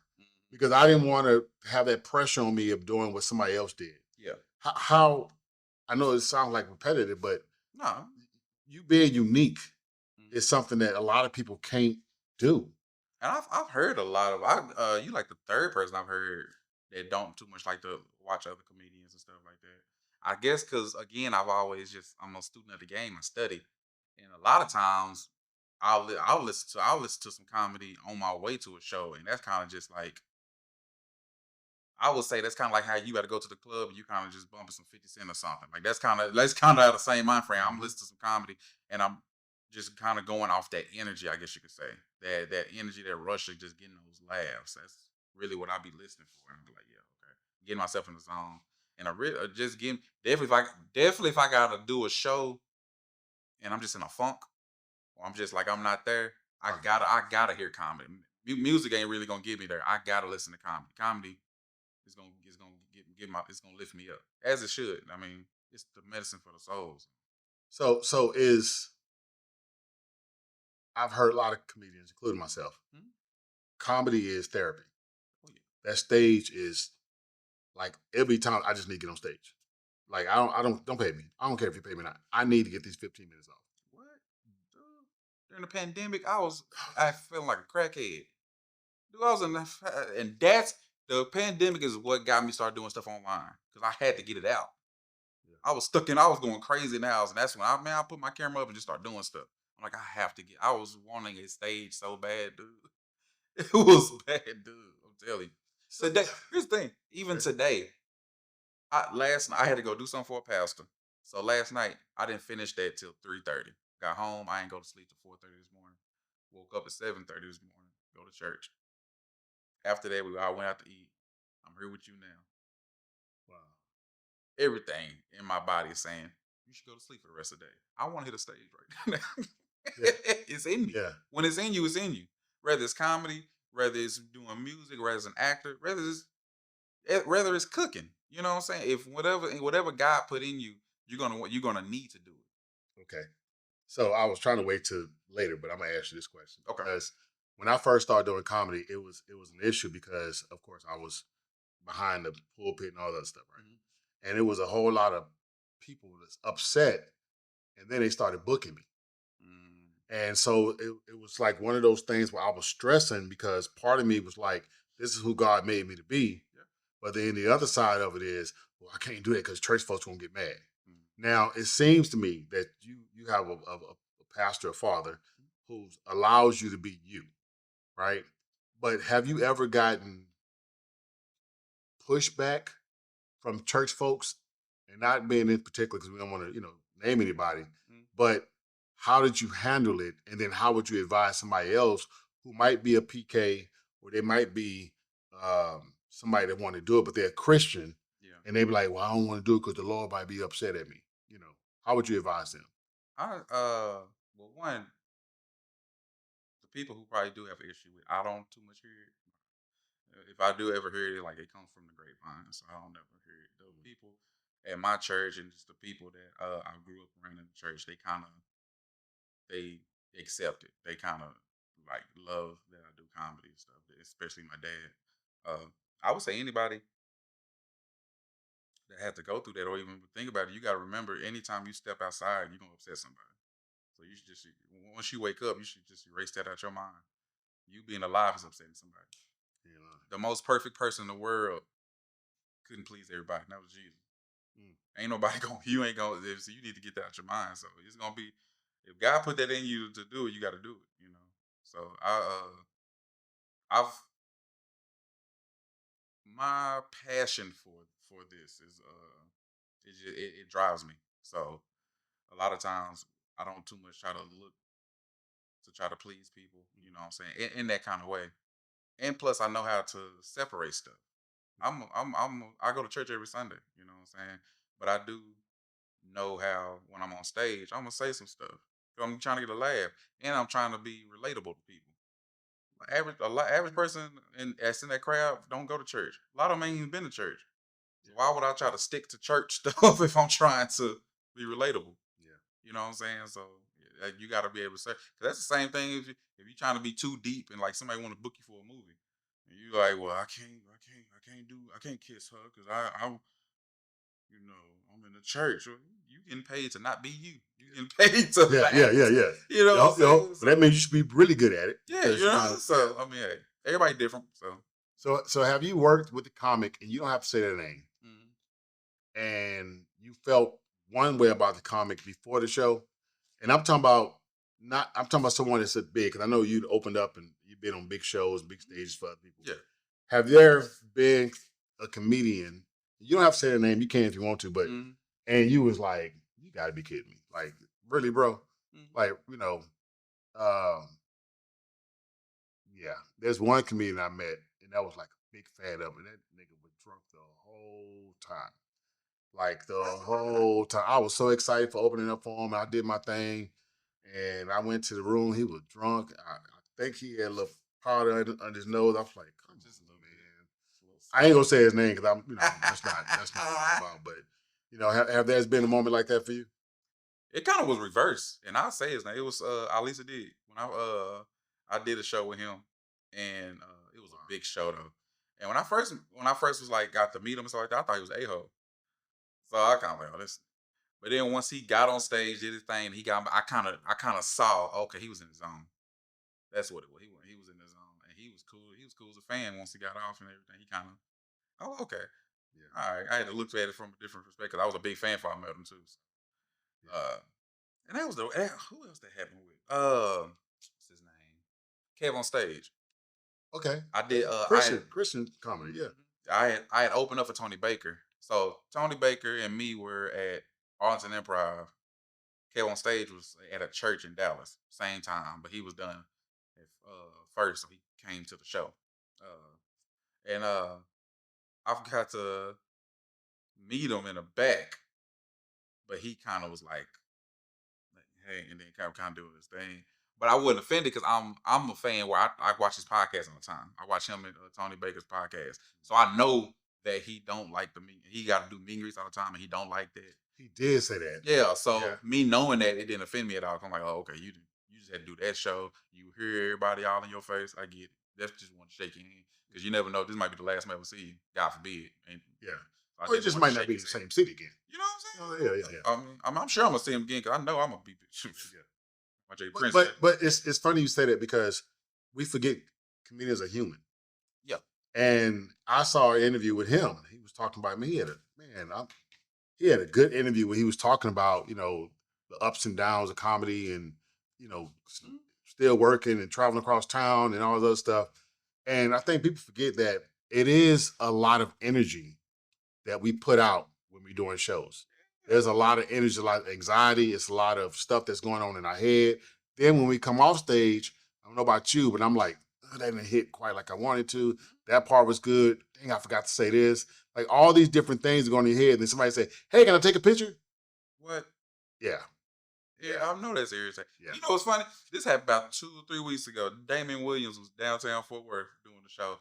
Because I didn't want to have that pressure on me of doing what somebody else did. Yeah. How I know it sounds like repetitive, but no, you being unique is something that a lot of people can't do. And I've heard a lot of you like the third person I've heard that don't too much like to watch other comedians and stuff like that. I guess because again I'm a student of the game. I study, and a lot of times I'll listen to some comedy on my way to a show, and that's kind of just like I would say that's kind of like how you got to go to the club and you kind of just bumping some 50 Cent or something. Like that's kind of out of the same mind frame. I'm listening to some comedy and I'm just kind of going off that energy, I guess you could say. That energy, that rush of just getting those laughs. That's really what I be listening for. And I'm like, yeah, okay. Getting myself in the zone. And I really just getting definitely if I gotta do a show and I'm just in a funk or I'm just like I'm not there, I gotta hear comedy. Music ain't really gonna get me there. I gotta listen to comedy. Comedy is gonna it's gonna lift me up. As it should. I mean, it's the medicine for the souls. So I've heard a lot of comedians, including myself. Comedy is therapy. Oh, yeah. That stage is like every time I just need to get on stage. Like don't pay me. I don't care if you pay me or not. I need to get these 15 minutes off. What? Dude, during the pandemic, I felt like a crackhead. Dude, I was and that's the pandemic is what got me started doing stuff online because I had to get it out. Yeah. I was going crazy in the house, and that's when I put my camera up and just start doing stuff. I'm like, I was wanting a stage so bad, dude. It was bad, dude. I'm telling you. So here's the thing. Even today, last night I had to go do something for a pastor. So last night I didn't finish that till 3:30. Got home. I ain't go to sleep till 4:30 this morning. Woke up at 7:30 this morning. Go to church. After that, I went out to eat. I'm here with you now. Wow. Everything in my body is saying you should go to sleep for the rest of the day. I want to hit a stage right now. Yeah. It's in me. Yeah. When it's in you, it's in you. Whether it's comedy, whether it's doing music, whether it's an actor, whether it's cooking. You know what I'm saying? If whatever God put in you, you're gonna need to do it. Okay. So I was trying to wait till later, but I'm gonna ask you this question. Okay. Because when I first started doing comedy, it was an issue because, of course, I was behind the pulpit and all that stuff, right? Mm-hmm. And it was a whole lot of people that's upset, and then they started booking me. And so it was like one of those things where I was stressing because part of me was like, this is who God made me to be. Yeah. But then the other side of it is, well, I can't do that because church folks gonna get mad. Mm-hmm. Now, it seems to me that you have a pastor, a father, who allows you to be you, right? But have you ever gotten pushback from church folks, and not being in particular because we don't want to, name anybody, but how did you handle it? And then how would you advise somebody else who might be a PK or they might be somebody that want to do it, but they're a Christian, Yeah. and they be like, well, I don't want to do it because the Lord might be upset at me. How would you advise them? Well, one, the people who probably do have an issue with, I don't too much hear it. If I do ever hear it, like it comes from the grapevine, so I don't ever hear it. The people at my church and just the people that I grew up around in the church, they accept it. They kind of like love that I do comedy and stuff, especially my dad. I would say anybody that had to go through that or even think about it, you got to remember anytime you step outside, you're going to upset somebody. So you should just, once you wake up, you should just erase that out your mind. You being alive is upsetting somebody. The most perfect person in the world couldn't please everybody. And that was Jesus. Ain't nobody you ain't going to, so you need to get that out your mind. So it's going to be, if God put that in you to do it, you got to do it, So I've, my passion for this is, it drives me. So a lot of times I don't too much try to look to try to please people, you know what I'm saying, in that kind of way. And plus, I know how to separate stuff. I go to church every Sunday, you know what I'm saying, but I do know how when I'm on stage, I'm gonna say some stuff. I'm trying to get a laugh, and I'm trying to be relatable to people. Average person that's in that crowd don't go to church. A lot of them ain't even been to church. So why would I try to stick to church stuff if I'm trying to be relatable? Yeah. You know what I'm saying? So you got to be able to say, because that's the same thing if you're trying to be too deep and like somebody want to book you for a movie, and you like, well, I can't kiss her because I'm in the church. Well, you getting paid to not be you. You getting paid to Yeah. You know what I'm saying? So that means you should be really good at it. Yeah, so I mean, hey, everybody different. So have you worked with the comic, and you don't have to say their name, and you felt one way about the comic before the show? And I'm talking about someone that's big, because I know you'd opened up and you've been on big shows, big stages for other people. Yeah. Have there been a comedian, you don't have to say their name, you can if you want to, but and you was like, you gotta be kidding me. Like, really, bro? Like, yeah. There's one comedian I met, and that was like a big fan of it. That nigga was drunk the whole time. Like the whole time. I was so excited for opening up for him. I did my thing, and I went to the room. He was drunk. I think he had a little powder under his nose. I was like, come on, man. I ain't gonna say his name because that's not what I'm about. But have there's been a moment like that for you? It kind of was reversed, and I'll say his name. It was Alisa did when I did a show with him, and it was a big show though. And when I first was like got to meet him and stuff like that, I thought he was a-ho. So I kind of like, oh, this. But then once he got on stage, did his thing, I kind of saw, okay, he was in his zone. That's what it was. He was in his zone, and he was cool. He was cool as a fan once he got off and everything. He kind of, oh, okay, yeah, all right. I had to look at it from a different perspective. I was a big fan before I met him too. So. And that was who else that happened with? What's his name? Kev on stage. Okay. I did Christian comedy, yeah. I had opened up for Tony Baker. So Tony Baker and me were at Arlington Improv. Kev on stage was at a church in Dallas, same time, but he was done at first, so he came to the show. And I forgot to meet him in the back, but he kind of was like, hey, and then kind of doing this thing. But I wasn't offended because I'm a fan where I watch his podcast all the time. I watch him and Tony Baker's podcast, so I know that he don't like the meet. He got to do meet and greets all the time, and he don't like that. He did say that. Yeah, so me knowing that, it didn't offend me at all. I'm like, oh, okay, you just had to do that show. You hear everybody all in your face. I get it. That's just want to shake your hand because you never know. This might be the last time I ever see you. God forbid. And Yeah. I Or it just wanna might not shake be in his the hand. same city again. You know what I'm Oh, saying? yeah. I'm sure I'm gonna see him again because I know I'm gonna be. My Jay Prince. But it's funny you say that because we forget comedians are human. Yeah. And I saw an interview with him. He was talking about me. He had a good interview where he was talking about, you know, the ups and downs of comedy and, you know, still working and traveling across town and all this other stuff. And I think people forget that it is a lot of energy that we put out when we're doing shows. There's a lot of energy, a lot of anxiety. It's a lot of stuff that's going on in our head. Then when we come off stage, I don't know about you, but I'm like, oh, that didn't hit quite like I wanted to. That part was good. Dang, I forgot to say this. Like all these different things are going in your head. And then somebody say, hey, can I take a picture? What? Yeah. Yeah, I know that's irritating. Yeah. You know what's funny? This happened about 2 or 3 weeks ago. Damian Williams was downtown Fort Worth doing the show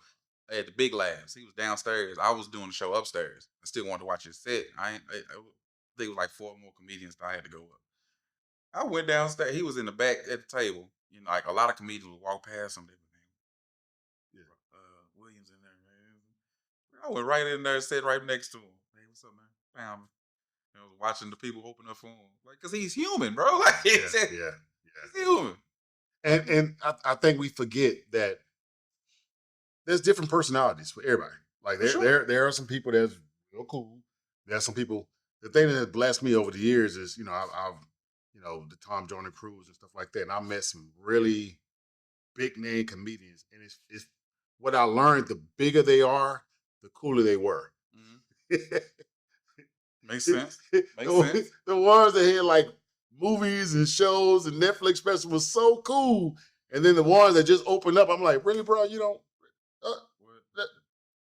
at the Big Labs. He was downstairs. I was doing the show upstairs. I still wanted to watch his set. I think it was like 4 more comedians that I had to go up. I went downstairs. He was in the back at the table. You know, like a lot of comedians would walk past him. They would, man, Williams in there, man. I went right in there, sat right next to him. Hey, what's up, man? Found him. You know, watching the people open up for him, like, cause he's human, bro. Like, he's human. And I think we forget that there's different personalities for everybody. Like there are some people that's real cool. There's some people. The thing that has blessed me over the years is, you know, I've you know, the Tom Joyner Cruise and stuff like that. And I met some really big name comedians, and it's what I learned. The bigger they are, the cooler they were. Mm-hmm. Makes sense. Makes sense. The ones that had like movies and shows and Netflix specials was so cool. And then the ones that just opened up, I'm like, really, bro? You don't?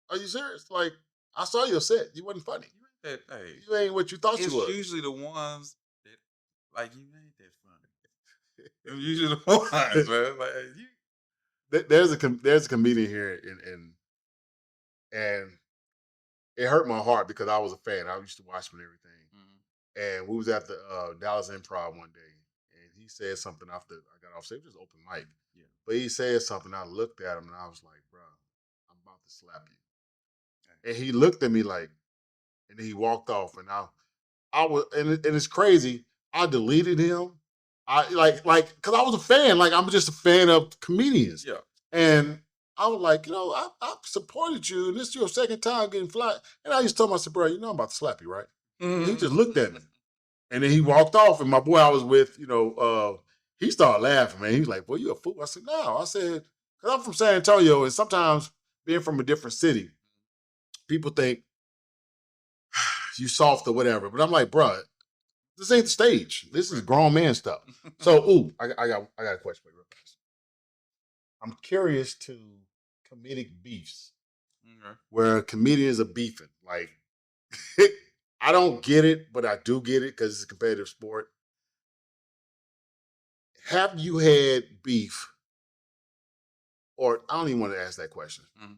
Are you serious? Like, I saw your set. You wasn't funny. You ain't what you thought you was. It's usually the ones that, like, you ain't that funny. It's usually the ones, man. Like, there's a comedian here, and it hurt my heart because I was a fan. I used to watch him and everything. Mm-hmm. And we was at the Dallas Improv one day, and he said something after I got off stage. It was open mic. Yeah. But he said something. I looked at him, and I was like, bro, I'm about to slap you. And he looked at me like, and then he walked off. And I was, and it's crazy. I deleted him. I because I was a fan. Like, I'm just a fan of comedians. Yeah. And I was like, you know, I supported you, and this is your second time getting fly. And I just told him, I said, bro, you know I'm about to slap you, right? Mm-hmm. He just looked at me. And then he walked off, and my boy I was with, you know, he started laughing, man. He was like, boy, you a fool. I said, no. I said, because I'm from San Antonio, and sometimes being from a different city, people think you soft or whatever. But I'm like, bro, this ain't the stage. This is grown man stuff. So, I got a question for you real fast. I'm curious to comedic beefs where comedians are beefing. Like, I don't get it, but I do get it because it's a competitive sport. Have you had beef? Or I don't even want to ask that question. Mm-hmm.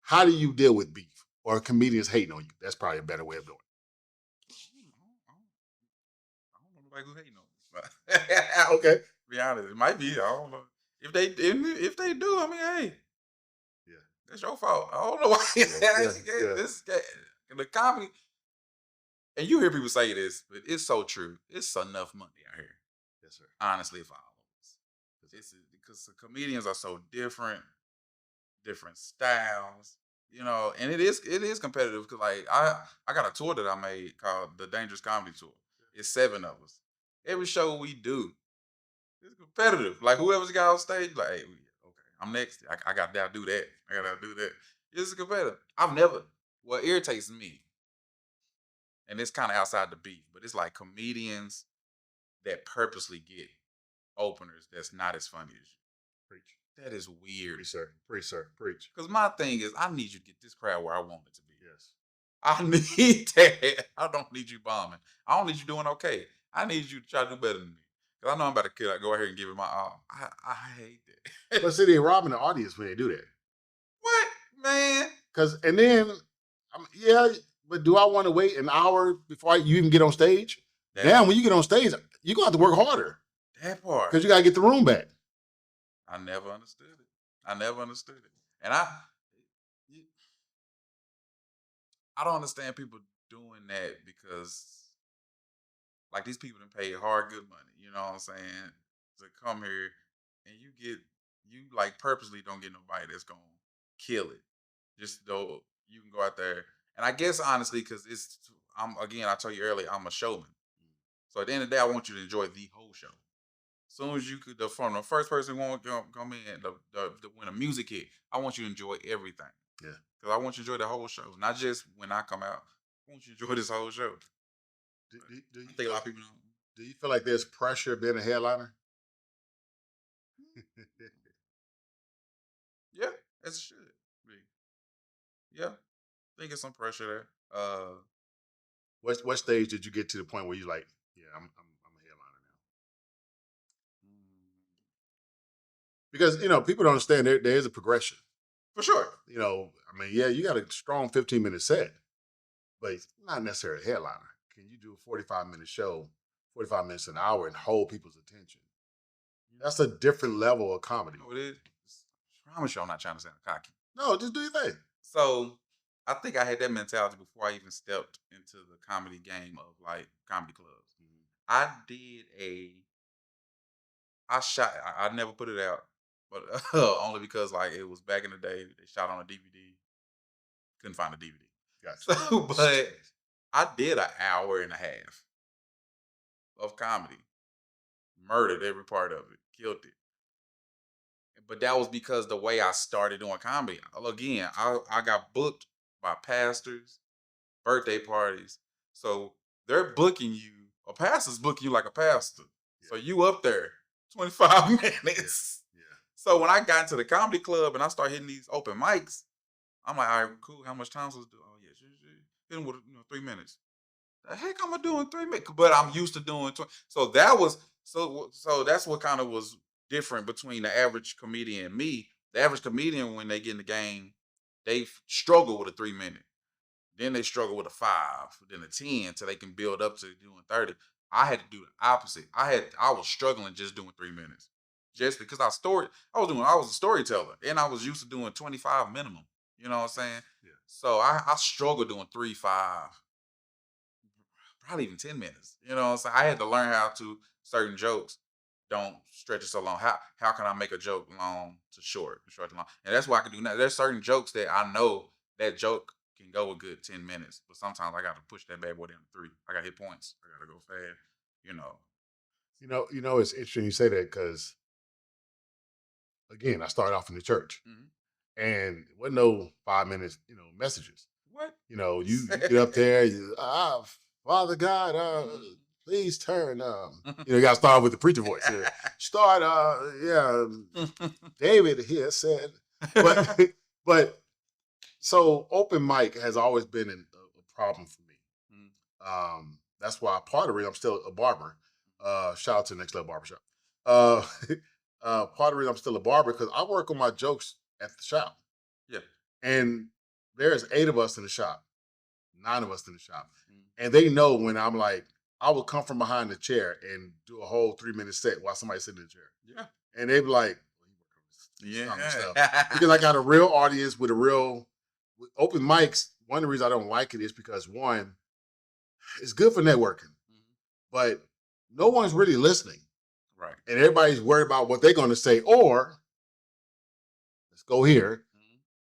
How do you deal with beef? Or comedians hating on you? That's probably a better way of doing it. I don't know nobody who hating on me. Okay. To be honest, it might be. I don't know. If they do, I mean, hey, yeah, that's your fault. I don't know why. This the comedy, and you hear people say this, but it's so true. It's enough money out here. Yes, sir. Honestly, for all of us, it's because the comedians are so different styles, you know, and it is competitive because like I got a tour that I made called the Dangerous Comedy Tour. It's 7 of us. Every show we do, it's competitive. Like whoever's got on stage, like, hey, okay, I'm next. I got to do that. I got to do that. It's competitive. What irritates me, and it's kind of outside the beef, but it's like comedians that purposely get openers that's not as funny as you. Preach. That is weird. Preach, sir. Preach. Because my thing is, I need you to get this crowd where I want it to be. Yes. I need that. I don't need you bombing. I don't need you doing okay. I need you to try to do better than me. Because I know I'm about to go out here and give it my all. I hate that. But see, they're robbing the audience when they do that. What, man? And then, yeah, but do I want to wait an hour before you even get on stage? Now, when you get on stage, you're going to have to work harder. That part. Because you gotta get the room back. I never understood it. And I don't understand people doing that because like these people done paid hard good money, you know what I'm saying, to come here and you like purposely don't get nobody that's gonna kill it. Just though you can go out there. And I guess honestly, because I told you earlier, I'm a showman. So at the end of the day, I want you to enjoy the whole show. As soon as you could, from the first person who won't come in, when the music hit, I want you to enjoy everything. Yeah. Because I want you to enjoy the whole show, not just when I come out. I want you to enjoy this whole show. Do you I think a lot of people don't. Do you feel like there's pressure being a headliner? Yeah, as it should be. Yeah, I think it's some pressure there. What stage did you get to the point where you like, yeah, I'm a headliner now? Because people don't understand there is a progression. For sure. I mean, yeah, you got a strong 15-minute set, but it's not necessarily a headliner. Can you do a 45-minute show, 45 minutes an hour, and hold people's attention? That's a different level of comedy. You know what it is? I promise you I'm not trying to sound cocky. No, just do your thing. So I think I had that mentality before I even stepped into the comedy game of like comedy clubs. I never put it out, but only because like it was back in the day. They shot on a DVD. Couldn't find a DVD. Gotcha. So, but I did an hour and a half of comedy. Murdered every part of it. Killed it. But that was because the way I started doing comedy. Again, I got booked by pastors, birthday parties. So they're booking you. A pastor's booking you like a pastor. So you up there 25 minutes. Yeah. So when I got into the comedy club and I started hitting these open mics, I'm like, all right, cool. How much time was it do? Oh yeah, hit him with 3 minutes. The heck am I doing 3 minutes? But I'm used to doing 20. So that was so that's what kind of was different between the average comedian and me. The average comedian, when they get in the game, they struggle with a 3 minute. Then they struggle with a 5, then a 10 until they can build up to doing 30. I had to do the opposite. I was struggling just doing 3 minutes. Just because I was a storyteller and I was used to doing 25 minimum. You know what I'm saying? Yeah. So I struggled doing 3, 5, probably even 10 minutes. You know what I'm saying? I had to learn how to certain jokes don't stretch it so long. How can I make a joke long to short to long? And that's what I can do now. There's certain jokes that I know that joke can go a good 10 minutes, but sometimes I got to push that bad boy down to 3. I got to hit points. I got to go fast. It's interesting you say that because, again, I started off in the church, and it wasn't no 5 minutes, messages. What? You get up there, Father God, please turn. You got to start with the preacher voice. Start, David here said, but so open mic has always been a problem for me. That's why part of the reason I'm still a barber. Shout out to Next Level Barbershop. Part of the reason I'm still a barber because I work on my jokes at the shop. Yeah. And there's 8 of us in the shop, 9 of us in the shop. And they know when I'm like, I will come from behind the chair and do a whole 3-minute set while somebody's sitting in the chair. Yeah. And they be like, yeah. Because I got a real audience with open mics. One of the reasons I don't like it is because, one, it's good for networking, but no one's really listening. Right. And everybody's worried about what they're going to say, or let's go here.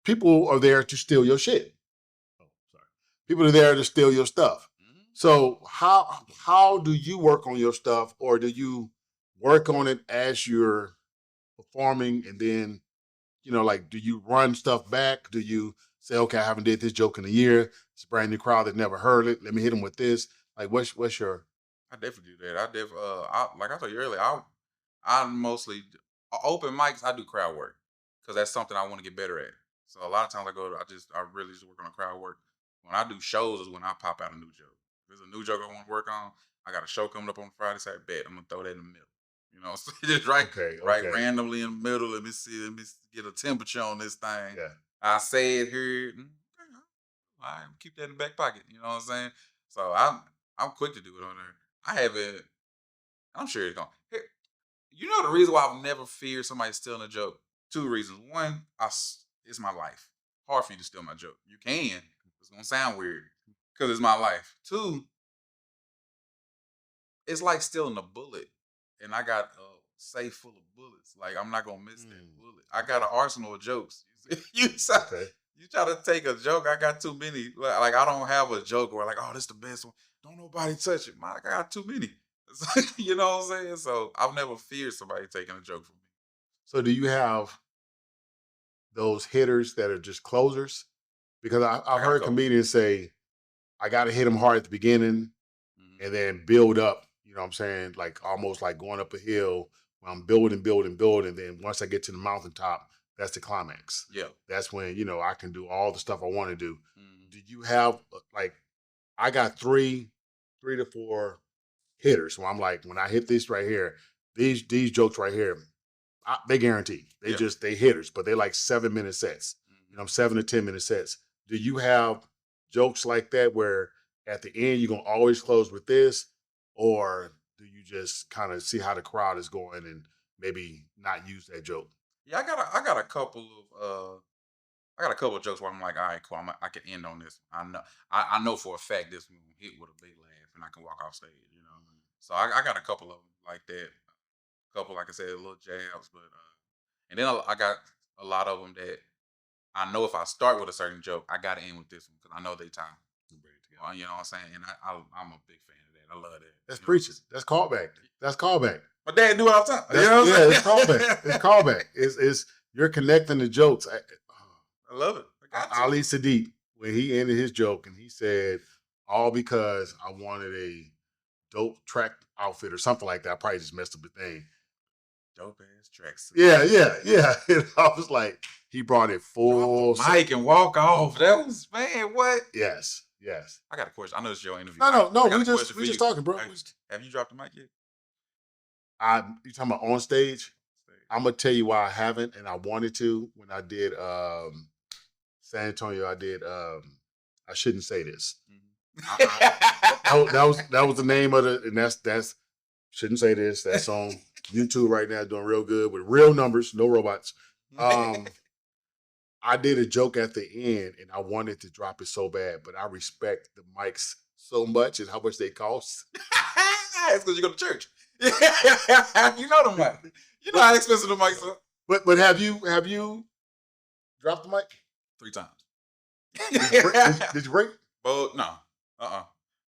People are there to steal your shit. Oh, sorry. People are there to steal your stuff. So how do you work on your stuff, or do you work on it as you're performing, and then, do you run stuff back? Do you say, okay, I haven't did this joke in a year. It's a brand new crowd that never heard it. Let me hit them with this. Like, what's your? I definitely do that. Like I told you earlier, I mostly open mics. I do crowd work because that's something I want to get better at. So a lot of times I really just work on crowd work. When I do shows is when I pop out a new joke. If there's a new joke I want to work on, I got a show coming up on Friday, so I bet I'm gonna throw that in the middle. So just right randomly in the middle. Let me get a temperature on this thing. Yeah. I say it here. I keep that in the back pocket. You know what I'm saying? So I'm quick to do it on there. I have it. I'm sure it's going. You know the reason why I've never feared somebody stealing a joke? 2 reasons. One, it's my life. Hard for you to steal my joke. You can. It's gonna sound weird because it's my life. 2, it's like stealing a bullet, and I got a safe full of bullets. Like I'm not gonna miss that bullet. I got an arsenal of jokes. you try, you try to take a joke. I got too many. Like I don't have a joke where like, oh, this the best one. Don't nobody touch it. I got too many. You know what I'm saying? So I've never feared somebody taking a joke from me. So do you have those hitters that are just closers? Because I've got a heard couple. comedians say, I got to hit them hard at the beginning Mhm. and then build up. You know what I'm saying? Like almost like going up a hill where I'm building. Then once I get to the mountaintop, that's the climax. Yeah. That's when, you know, I can do all the stuff I want to do. Mhm. Do you have like, I got three to four hitters. So I'm like, when I hit this right here, these jokes right here, they guarantee. They Yeah. just, they hitters, but they like 7-minute sets. You know, 7 to 10-minute sets. Do you have jokes like that where at the end you're gonna always close with this, or do you just kind of see how the crowd is going and maybe not use that joke? Yeah, I got a couple of I got a couple of jokes where I'm like, all right, cool. I can end on this. I know for a fact this one will hit with a big laugh, and I can walk off stage. You know, so I got a couple of them like that. A couple, like I said, little jabs, but and then I got a lot of them that I know if I start with a certain joke, I got to end with this one because I know they time. You know what I'm saying? And I'm a big fan of that. I love that. That's preaching. That's callback. That's callback. My dad do it all the time. That's, You know what I'm yeah, saying? it's callback. It's callback. It's you're connecting the jokes. I love it. I got to. Ali Sadiq, when he ended his joke and he said, all because I wanted a dope track outfit or something like that. I probably just messed up the thing. Dope ass tracks. Yeah. And I was like, he brought it full. Mic and walk off. That was, man, what? Yes. I got a question. I know it's your interview. No. I got We a question for just you. talking, bro. Have you dropped the mic yet? You talking about on stage? I'm gonna tell you why I haven't, and I wanted to when I did San Antonio. I did I shouldn't say this. That was the name of it, and that's shouldn't say this. That's on YouTube right now, doing real good with real numbers, no robots. I did a joke at the end, and I wanted to drop it so bad, but I respect the mics so much and how much they cost. It's because you go to church. You know the mic. You know how expensive the mics are. But have you dropped the mic? 3 times. Did you break? Both, no.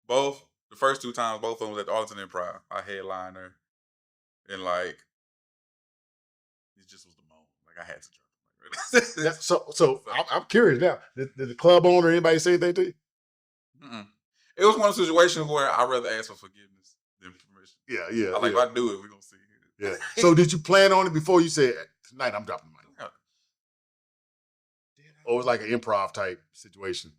Both, the first 2 times, both of them was at the Arlington Improv. I headlined there. And like, it just was the moment. Like I had to drop the mic. So I'm curious now. Did the club owner, anybody say anything to you? It was one of the situations where I'd rather ask for forgiveness than permission. Yeah. Like, if I do it, we're going to see it. Yeah. So did you plan on it before you said, tonight I'm dropping the mic? Or it was like an improv type situation?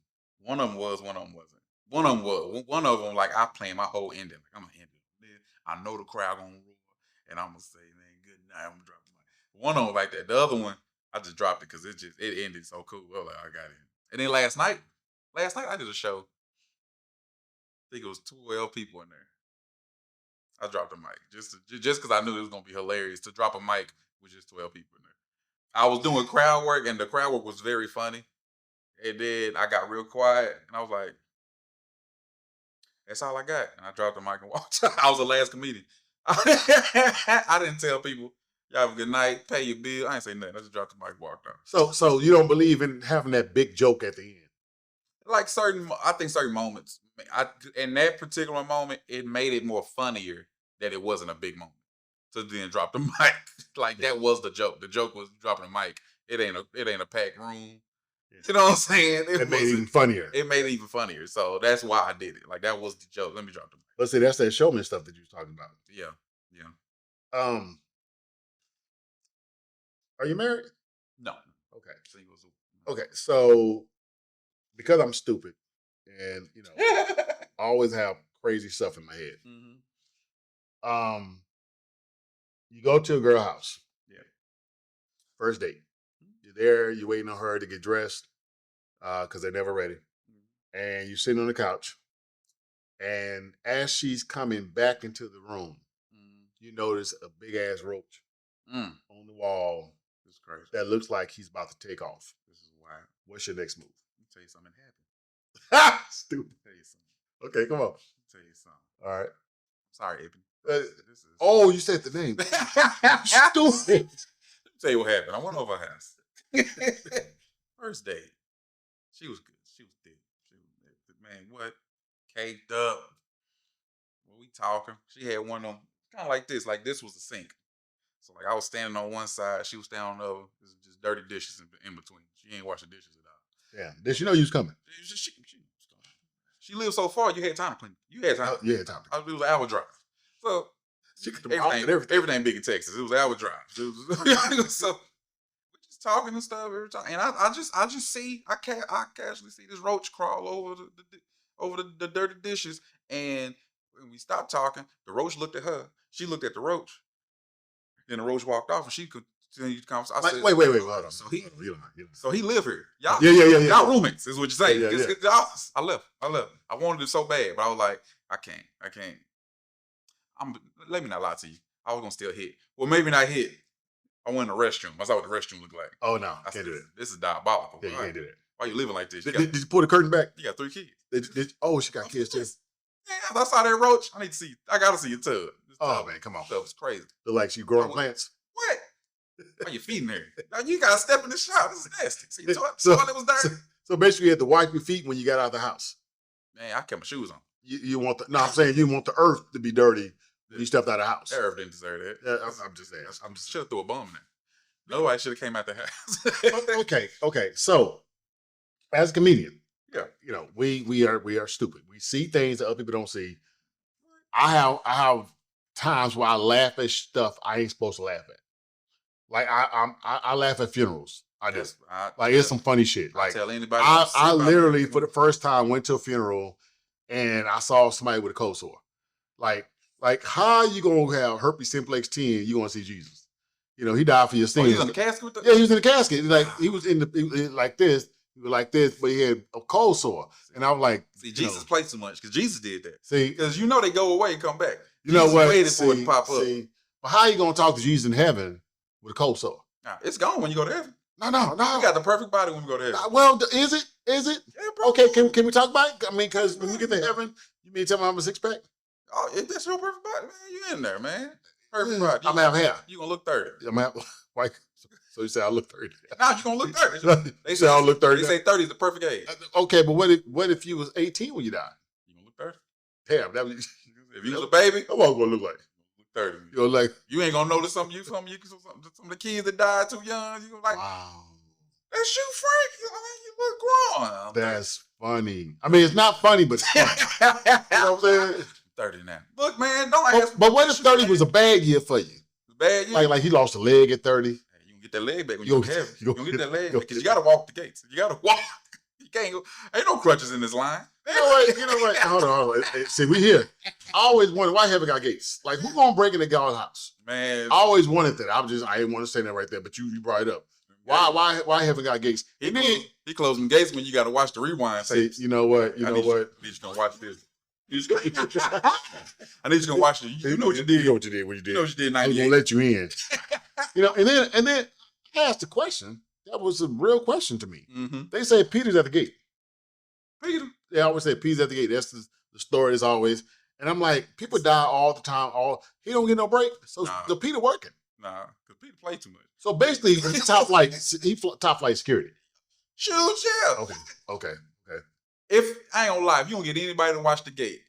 One of them was, one of them wasn't. One of them was. One of them, like, I planned my whole ending. Like, I'm going to end it. I know the crowd going to roar, and I'm going to say, man, good night. I'm going to drop the mic. One of them like that. The other one, I just dropped it because it ended so cool. I was like, I got it. And then last night I did a show. I think it was 12 people in there. I dropped a mic just because I knew it was gonna be hilarious to drop a mic with just 12 people in there. I was doing crowd work, and the crowd work was very funny. And then I got real quiet, and I was like, "That's all I got." And I dropped the mic and walked. I was the last comedian. I didn't tell people, "Y'all have a good night, pay your bill." I didn't say nothing. I just dropped the mic, and walked out. So you don't believe in having that big joke at the end? Like I think certain moments. In that particular moment, it made it more funnier that it wasn't a big moment. So then drop the mic. Like that was the joke. The joke was dropping the mic. It ain't a packed room. You know what I'm saying? It made it even funnier. It made it even funnier. So that's why I did it. Like that was the joke. Let me drop the mic. Let's say that's that showman stuff that you was talking about. Yeah. Are you married? No. Okay. Single. Okay. So because I'm stupid and I always have crazy stuff in my head. You go to a girl house. Yeah. First date. You're there, you're waiting on her to get dressed, because they're never ready. And you're sitting on the couch. And as she's coming back into the room, you notice a big ass roach Mm, on the wall this is crazy. that looks like he's about to take off. This is wild. What's your next move? Let me tell you something happened. Stupid. Tell you something. Okay, come on. Let me tell you something. All right. Sorry, Eben. This is. Oh, you said the name. Stupid. Let me tell you what happened. I went over her house. First date. She was good. She was thick. Man, what? Caked up. When we talking, she had one of them kind of like this. Like this was the sink. So like I was standing on one side, she was standing on the other. It was just dirty dishes in between. She ain't washing dishes at all. Yeah. Did she know you was coming? She lived so far, you had time to clean. You had time. You had time. It was an hour drive. So everything big in Texas. It was an hour drive. So we just talking and stuff every time. And I just see I casually see this roach crawl over the dirty dishes. And when we stopped talking, the roach looked at her. She looked at the roach. Then the roach walked off, and she continued the conversation. I said, wait, hold on. So he So he live here. Y'all, Yeah. y'all roommates is what you say. Yeah. I left. I wanted it so bad, but I was like, I can't. Let me not lie to you. I was gonna still hit. Well, maybe not hit. I went in the restroom. I saw what the restroom looked like. Oh no, I can't do that. This is diabolical. Yeah, you can't do that. Why you living like this? Did you pull the curtain back? You got 3 kids. She got kids too. Yeah, I saw that roach. I need to see. I gotta see your tub. Oh man, come on. Stuff is crazy. Look like she growing plants. What? Why you feeding her? Now you gotta step in the shower. This is nasty. See, the So- toilet was dirty. So basically, you had to wipe your feet when you got out of the house. Man, I kept my shoes on. You want the? No, I'm saying you want the earth to be dirty when you stepped out of the house. That earth didn't deserve that. Yeah, I'm just saying. I'm just should have threw a bomb in there. Nobody should have came out the house. okay. So, as a comedian, Yeah. you know, we are stupid. We see things that other people don't see. I have times where I laugh at stuff I ain't supposed to laugh at. Like I laugh at funerals. I do. Like it's some funny shit. Like tell anybody. I literally for the first time went to a funeral and I saw somebody with a cold sore. Like how you gonna have herpes simplex 10? You gonna see Jesus? You know he died for your sins. He was in the casket with the. Yeah, he was in the casket. Like he was like this. He was like this, but he had a cold sore. And I was like, see, Jesus played too much because Jesus did that. See, because you know they go away and come back. You know what? Waited for it to pop up. But how you gonna talk to Jesus in heaven with a cold sore? Nah, it's gone when you go to heaven. No. You got the perfect body when we go to heaven. Well, is it? Yeah, bro. Okay, can we talk about it? I mean, because when you get to heaven, you mean tell me I'm a 6-pack? Oh, that's your perfect body, man. You in there, man. Perfect body. I'm gonna have hair. You gonna look 30. I'm gonna have, like, so you say I look 30. Now you gonna look 30. They say I look 30. They say 30 is the perfect age. Okay, but what if you was 18 when you died? You gonna look 30? Damn, that was, If you was a baby, what was gonna look like? 30. You're like, You ain't gonna notice some of the kids that died too young. You gonna like, wow, that's you, Frank. You look grown. that's funny. I mean, it's not funny, but it's funny. You know what I'm saying? 30 now. Look, man, don't ask. But what if 30 was a bad year for you? Bad year? Like he lost a leg at 30. Hey, you can get that leg back when you go to heaven. you You gonna can get that leg you back because you gotta walk the gates. You gotta walk. You can't go. Ain't no crutches in this line. You know what? Hold on. See, we here. I always wondered why heaven got gates. Like, who gonna break into God's house? Man, I always wanted that. I didn't want to say that right there, but you brought it up. Why heaven got gates? And then, he closing gates when you gotta watch the rewind see, tapes. you know what? I need you gonna watch this. I need you gonna watch it. You know what you did. You know what you did when you did. You know what you did in I'm 98. gonna let you in. You know, and then I asked a question. That was a real question to me. Mm-hmm. They say Peter's at the gate. Peter. They always say Peter's at the gate. That's the story is always. And I'm like, people die all the time. He don't get no break. So the Peter working. Nah, because Peter played too much. So basically, he's top flight. Top flight security. Shoot, yeah. Okay. If I ain't gonna lie, if you don't get anybody to watch the gate,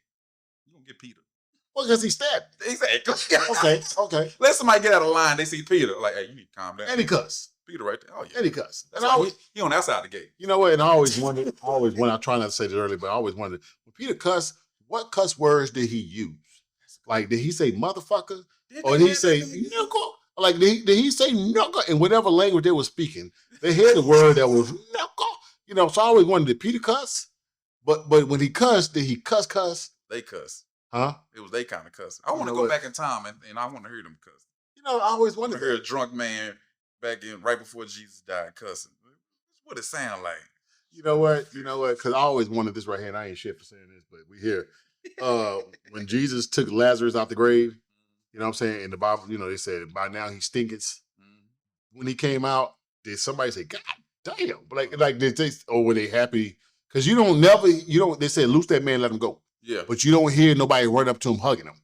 you gonna get Peter. Well, because he's stabbed. Exactly. Okay. Let somebody get out of line. They see Peter, like, hey, you need to calm down. And he cuss. Peter right there. Oh yeah. And he cuss. That's And why he on the outside of the gate. you know what? And I always wondered. I try not to say this earlier, but I always wondered when Peter cuss, what cuss words did he use? Like, did he say motherfucker, or did he say knuckle? Like, did he say knuckle in whatever language they were speaking? They had a word that was knuckle. You know, so I always wondered, did Peter cuss? But when he cussed, did he cuss? They cuss. Huh? It was they kind of cuss. I want to know go what? back in time and I want to hear them cuss. You know, I always I wondered. hear a drunk man back in right before Jesus died cussing. That's what it sound like. You know what? Because I always wanted this right here, and I ain't shit for saying this, but we here. When Jesus took Lazarus out the grave, You know what I'm saying? In the Bible, you know, they said by now he stinketh. Mhm. When he came out, did somebody say, God damn? Like did they, or were they happy? Because you don't, they said, loose that man, let him go. Yeah. But you don't hear nobody run up to him hugging him.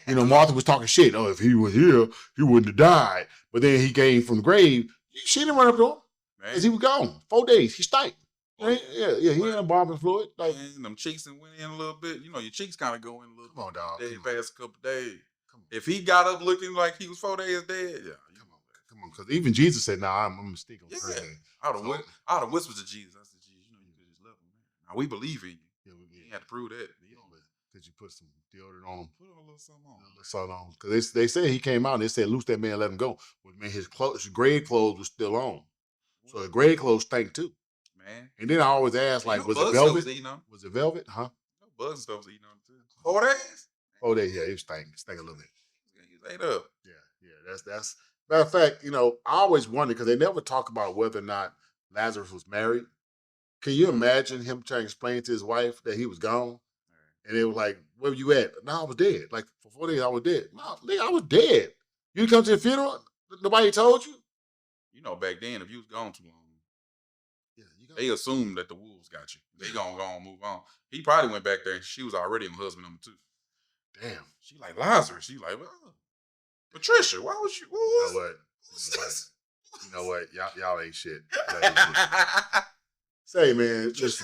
You know, Martha was talking shit. Oh, if he was here, he wouldn't have died. But then he came from the grave. She didn't run up to him. Man. As he was gone. 4 days. He stank. Oh, Yeah, he ain't a bombing fluid. Like, man, them cheeks and went in a little bit. You know, your cheeks kind of go in a little come on, dog. bit. Come on. Past a couple days. Come on. If he got up looking like he was 4 days dead, yeah. Come on. Because even Jesus said, nah, I'm going to stick on Yeah. Thursday. I'd have whispered to Jesus. I said, Jesus, you know, you could just love him, man. Now, we believe in you. Yeah, You ain't have to prove that. Because you put some deodorant on him. Put a little something on. Something on. Because they said he came out and they said, loose that man, let him go. Which meant his grave clothes were still on. So the grave clothes stank too. Man. And then I always ask, like, was it velvet? Was it velvet? Huh? No bug stuff was eating on it too. 4 days? 4 days, yeah, it stank. It stank a little bit. He ate up. Yeah, that's matter of fact, you know, I always wonder because they never talk about whether or not Lazarus was married. Can you imagine him trying to explain to his wife that he was gone? And they was like, where were you at? No, I was dead. Like, for 4 days, I was dead. No, nigga, I was dead. You didn't come to the funeral? Nobody told you? You know, back then, if you was gone too long, Yeah, they assumed that the wolves got you. They gonna go and move on. He probably went back there and she was already in husband number 2. Damn. She like, Lazarus. She like, well, Patricia, why was you? You know what? You know what? Y'all ain't shit. Y'all ain't shit. Say, man, just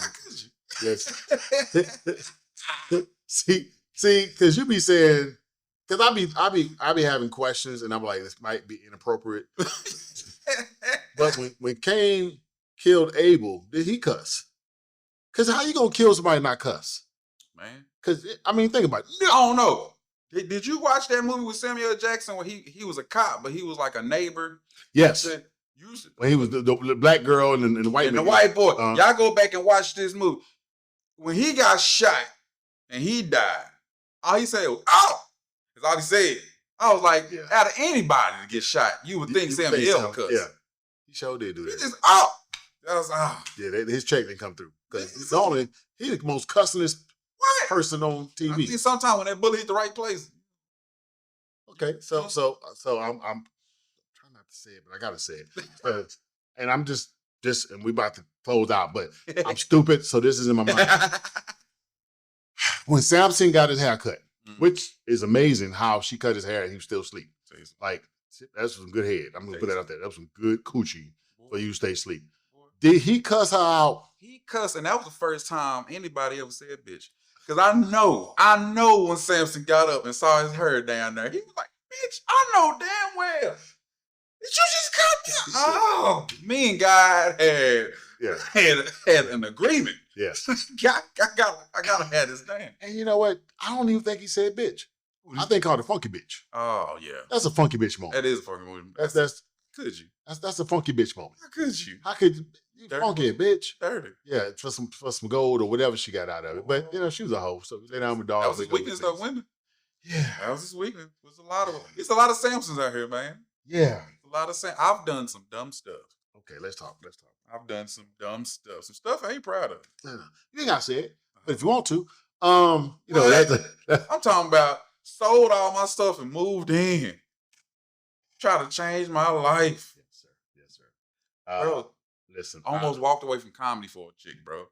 see, because you be saying, because I be having questions, and I'm like, this might be inappropriate. But when Cain killed Abel, did he cuss? Because how you gonna kill somebody and not cuss? Man. Because I mean, think about it. I don't know. Did you watch that movie with Samuel Jackson where he was a cop, but he was like a neighbor? Yes. When he was the black girl and the white and man. the white boy. Y'all go back and watch this movie. When he got shot and he died, all he said was, "Oh!" That's all he said. I was like, out of anybody to get shot, you would think Samuel cuss. Yeah. He sure did do that. He just, "Oh!" That was, "Oh." Yeah, his check didn't come through. Because he's the most cussingest person on TV. I think sometimes when that bullet hit the right place. Okay, so I'm trying not to say it, but I gotta say it. And I'm just and we about to close out, but I'm stupid, so this is in my mind. When Samson got his hair cut, which is amazing how she cut his hair and he was still asleep. Like, that's some good head. I'm gonna put that out there. That was some good coochie for you to stay asleep. Did he cuss her out? He cussed, and that was the first time anybody ever said bitch. Because I know when Samson got up and saw his hair down there, he was like, bitch, I know damn well. Did you just cut me? Oh, me and God had an agreement. Yes. I gotta have this damn. And you know what? I don't even think he said bitch. I think called a funky bitch. Oh yeah. That's a funky bitch moment. That is a funky moment. Could you? That's a funky bitch moment. How could you? How could you funky a bitch? 30. Yeah, for some gold or whatever she got out of it. But you know, she was a hoe. So lay down with dogs. That was his weakness though, women. Yeah. That was his weakness. It's a lot of Samsons out here, man. Yeah. A lot of I've done some dumb stuff. Okay, let's talk. I've done some dumb stuff. Some stuff I ain't proud of. You ain't gotta say it. But if you want to, you know, I'm talking about sold all my stuff and moved in. Try to change my life. Yes, sir. Bro, listen. Almost walked away from comedy for a chick, bro.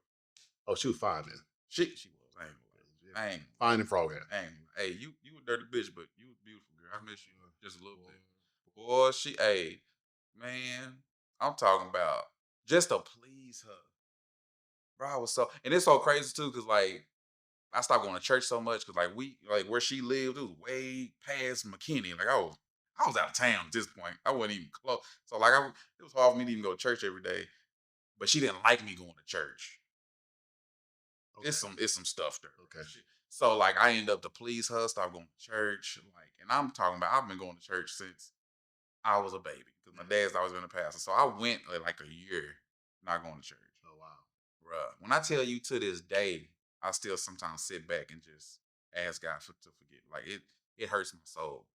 Oh, she was fine then. She was. I ain't fine and frog hair. Hey, you a dirty bitch, but you was beautiful, girl. I miss you just a little bit. Boy, man, I'm talking about just to please her. Bro, I was and it's so crazy too, cause like I stopped going to church so much, cause like where she lived, it was way past McKinney. Like I was out of town at this point. I wasn't even close. So like it was hard for me to even go to church every day. But she didn't like me going to church. Okay. It's some stuff there. Okay. So like I ended up to please her, start going to church. Like, and I'm talking about I've been going to church since I was a baby. Because my dad's always been a pastor. So I went like a year not going to church. Oh wow. Bruh. When I tell you to this day, I still sometimes sit back and just ask God to forgive. Like it hurts my soul.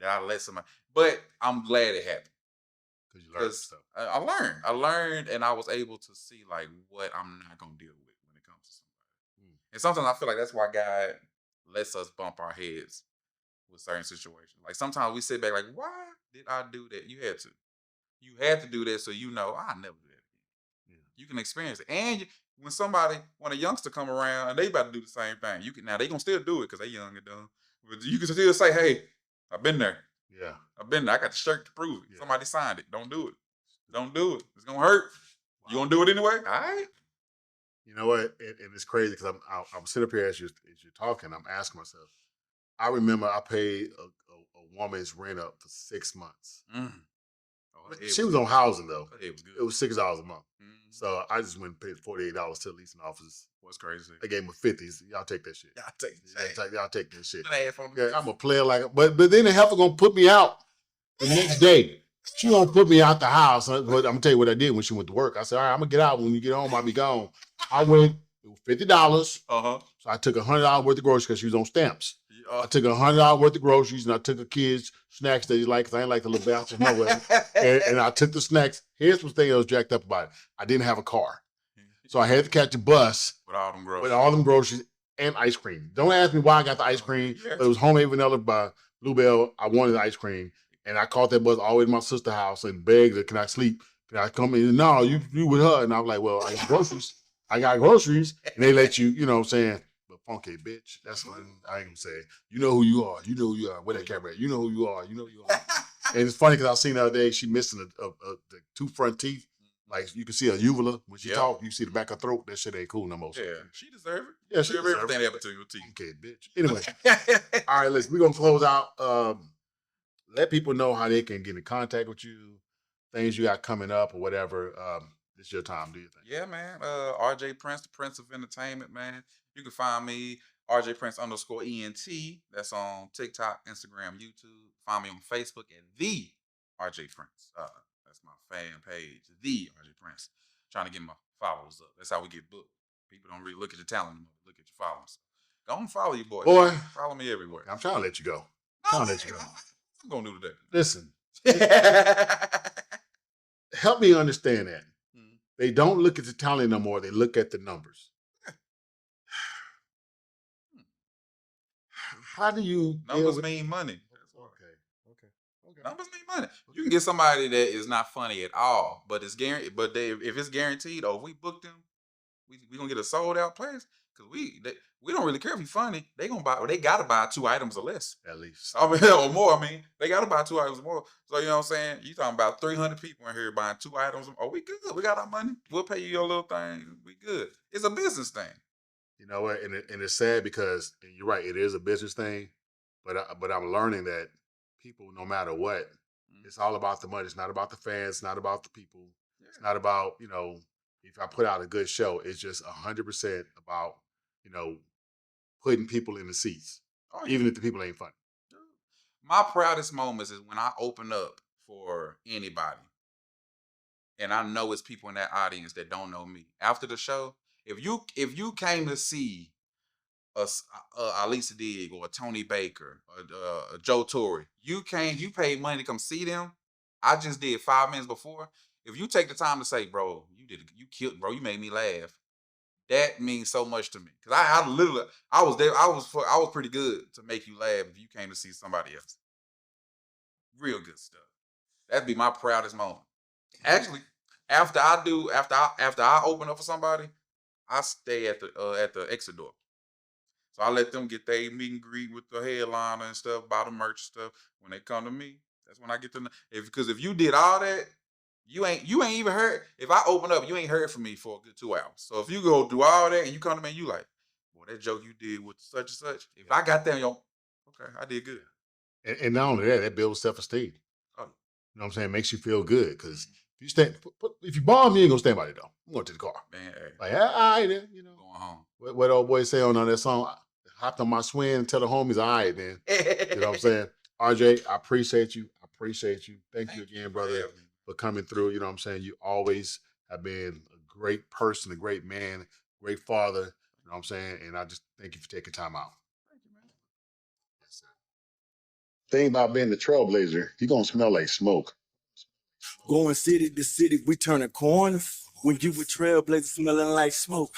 That I let somebody, but I'm glad it happened. Because you learned stuff. I learned, and I was able to see like what I'm not gonna deal with when it comes to somebody. And sometimes I feel like that's why God lets us bump our heads with certain situations. Like sometimes we sit back like, why did I do that? You had to. You had to do that so you know I never do that again. Yeah. You can experience it. And when a youngster come around and they about to do the same thing, now they gonna still do it because they young and dumb. But you can still say, hey, I've been there. Yeah. I've been there. I got the shirt to prove it. Yeah. Somebody signed it. Don't do it. Don't do it. It's gonna hurt. Wow. You gonna do it anyway? All right. You know what? And it's crazy because I'm sitting up here as you're talking. I'm asking myself. I remember I paid a woman's rent up for 6 months. Mm. Oh, She was on housing though. It was good. It was $6 a month. Mm. So I just went and paid $48 to the leasing office. What's crazy? They gave me 50s. Y'all take that shit. Y'all take that. Y'all take that shit. Yeah, I'm a player but then the heifer gonna put me out the next day. She gonna put me out the house. But I'm gonna tell you what I did when she went to work. I said, all right, I'm gonna get out. When you get home, I'll be gone. I went, it was $50. Uh-huh. So I took $100 worth of groceries because she was on stamps. I took $100 worth of groceries and I took her kids snacks that they like because I ain't like the little bouncers nowhere. and I took the snacks. Here's the thing that was jacked up about it. I didn't have a car. So I had to catch a bus with all them groceries. And ice cream. Don't ask me why I got the ice cream, but it was homemade vanilla by Bluebell. I wanted the ice cream. And I caught that bus all the way to my sister's house and begged her, can I sleep? Can I come in? No, you with her. And I was like, well, I got groceries. And they let you, you know what I'm saying? But funky bitch. That's what I ain't gonna say. You know who you are. You know who you are. Where that camera at? You know who you are. You know who you are. And it's funny because I seen the other day, she missing the two front teeth. Like you can see a uvula when she talk, you see the back of her throat. That shit ain't cool no more. Yeah, she deserve it. Yeah, she deserve everything that happened to your teeth. Okay, bitch. Anyway, all right, listen, we're gonna close out. Let people know how they can get in contact with you, things you got coming up or whatever. It's your time, do you think? Yeah, man. RJ Prince, the Prince of Entertainment, man. You can find me, RJ Prince _ENT. That's on TikTok, Instagram, YouTube. Find me on Facebook at the RJ Prince. That's my fan page, the RJ Prince. Trying to get my followers up. That's how we get booked. People don't really look at your talent anymore. Look at your followers. Go and follow you, boy. Follow me everywhere. I'm trying to let you go. I'm gonna do today. Listen. Help me understand that. They don't look at the talent no more. They look at the numbers. How do you numbers mean money? Okay. Numbers mean money. You can get somebody that is not funny at all, but it's guaranteed. But if it's guaranteed, if we book them, we gonna get a sold out place because we don't really care if you're funny. They gonna buy. Or they gotta buy 2 items or less, at least. I mean, or more. I mean, they gotta buy 2 items or more. So you know what I'm saying? You talking about 300 people in here buying 2 items? Oh, we good. We got our money. We'll pay you your little thing. We good. It's a business thing. You know what? And it's sad because you're right. It is a business thing, but I'm learning that people, no matter what, it's all about the money. It's not about the fans. It's not about the people. Yeah. It's not about, if I put out a good show, it's just 100% about, putting people in the seats, even if the people ain't funny. My proudest moments is when I open up for anybody, and I know it's people in that audience that don't know me. After the show, if you came to see Alisa Digg or Tony Baker or Joe Torre, you paid money to come see them. I just did 5 minutes before. If you take the time to say, bro, you killed, bro, you made me laugh. That means so much to me because I was there. I was pretty good to make you laugh if you came to see somebody else. Real good stuff. That'd be my proudest moment. Actually, after I open up for somebody, I stay at the exit door. So I let them get their meet and greet with the headliner and stuff, buy the merch stuff. When they come to me, that's when I get to know. Because if you did all that, you ain't even heard. If I open up, you ain't heard from me for a good 2 hours. So if you go do all that and you come to me and you like, boy, that joke you did with such and such. If I got there, okay, I did good. And not only that builds self-esteem. Oh. You know what I'm saying? It makes you feel good because if you bomb, you ain't gonna stand by it though. I'm going to the car. Man, like, all right, then, going home. What old boy say on that song? Hopped on my swing and tell the homies, all right, then. You know what I'm saying? RJ, I appreciate you. Thank you again, brother, for coming through. You know what I'm saying? You always have been a great person, a great man, great father. You know what I'm saying? And I just thank you for taking time out. Thank you, man. Yes, sir. Thing about being the trailblazer, you're going to smell like smoke. Going city to city, we turning corners. When you were trailblazer smelling like smoke.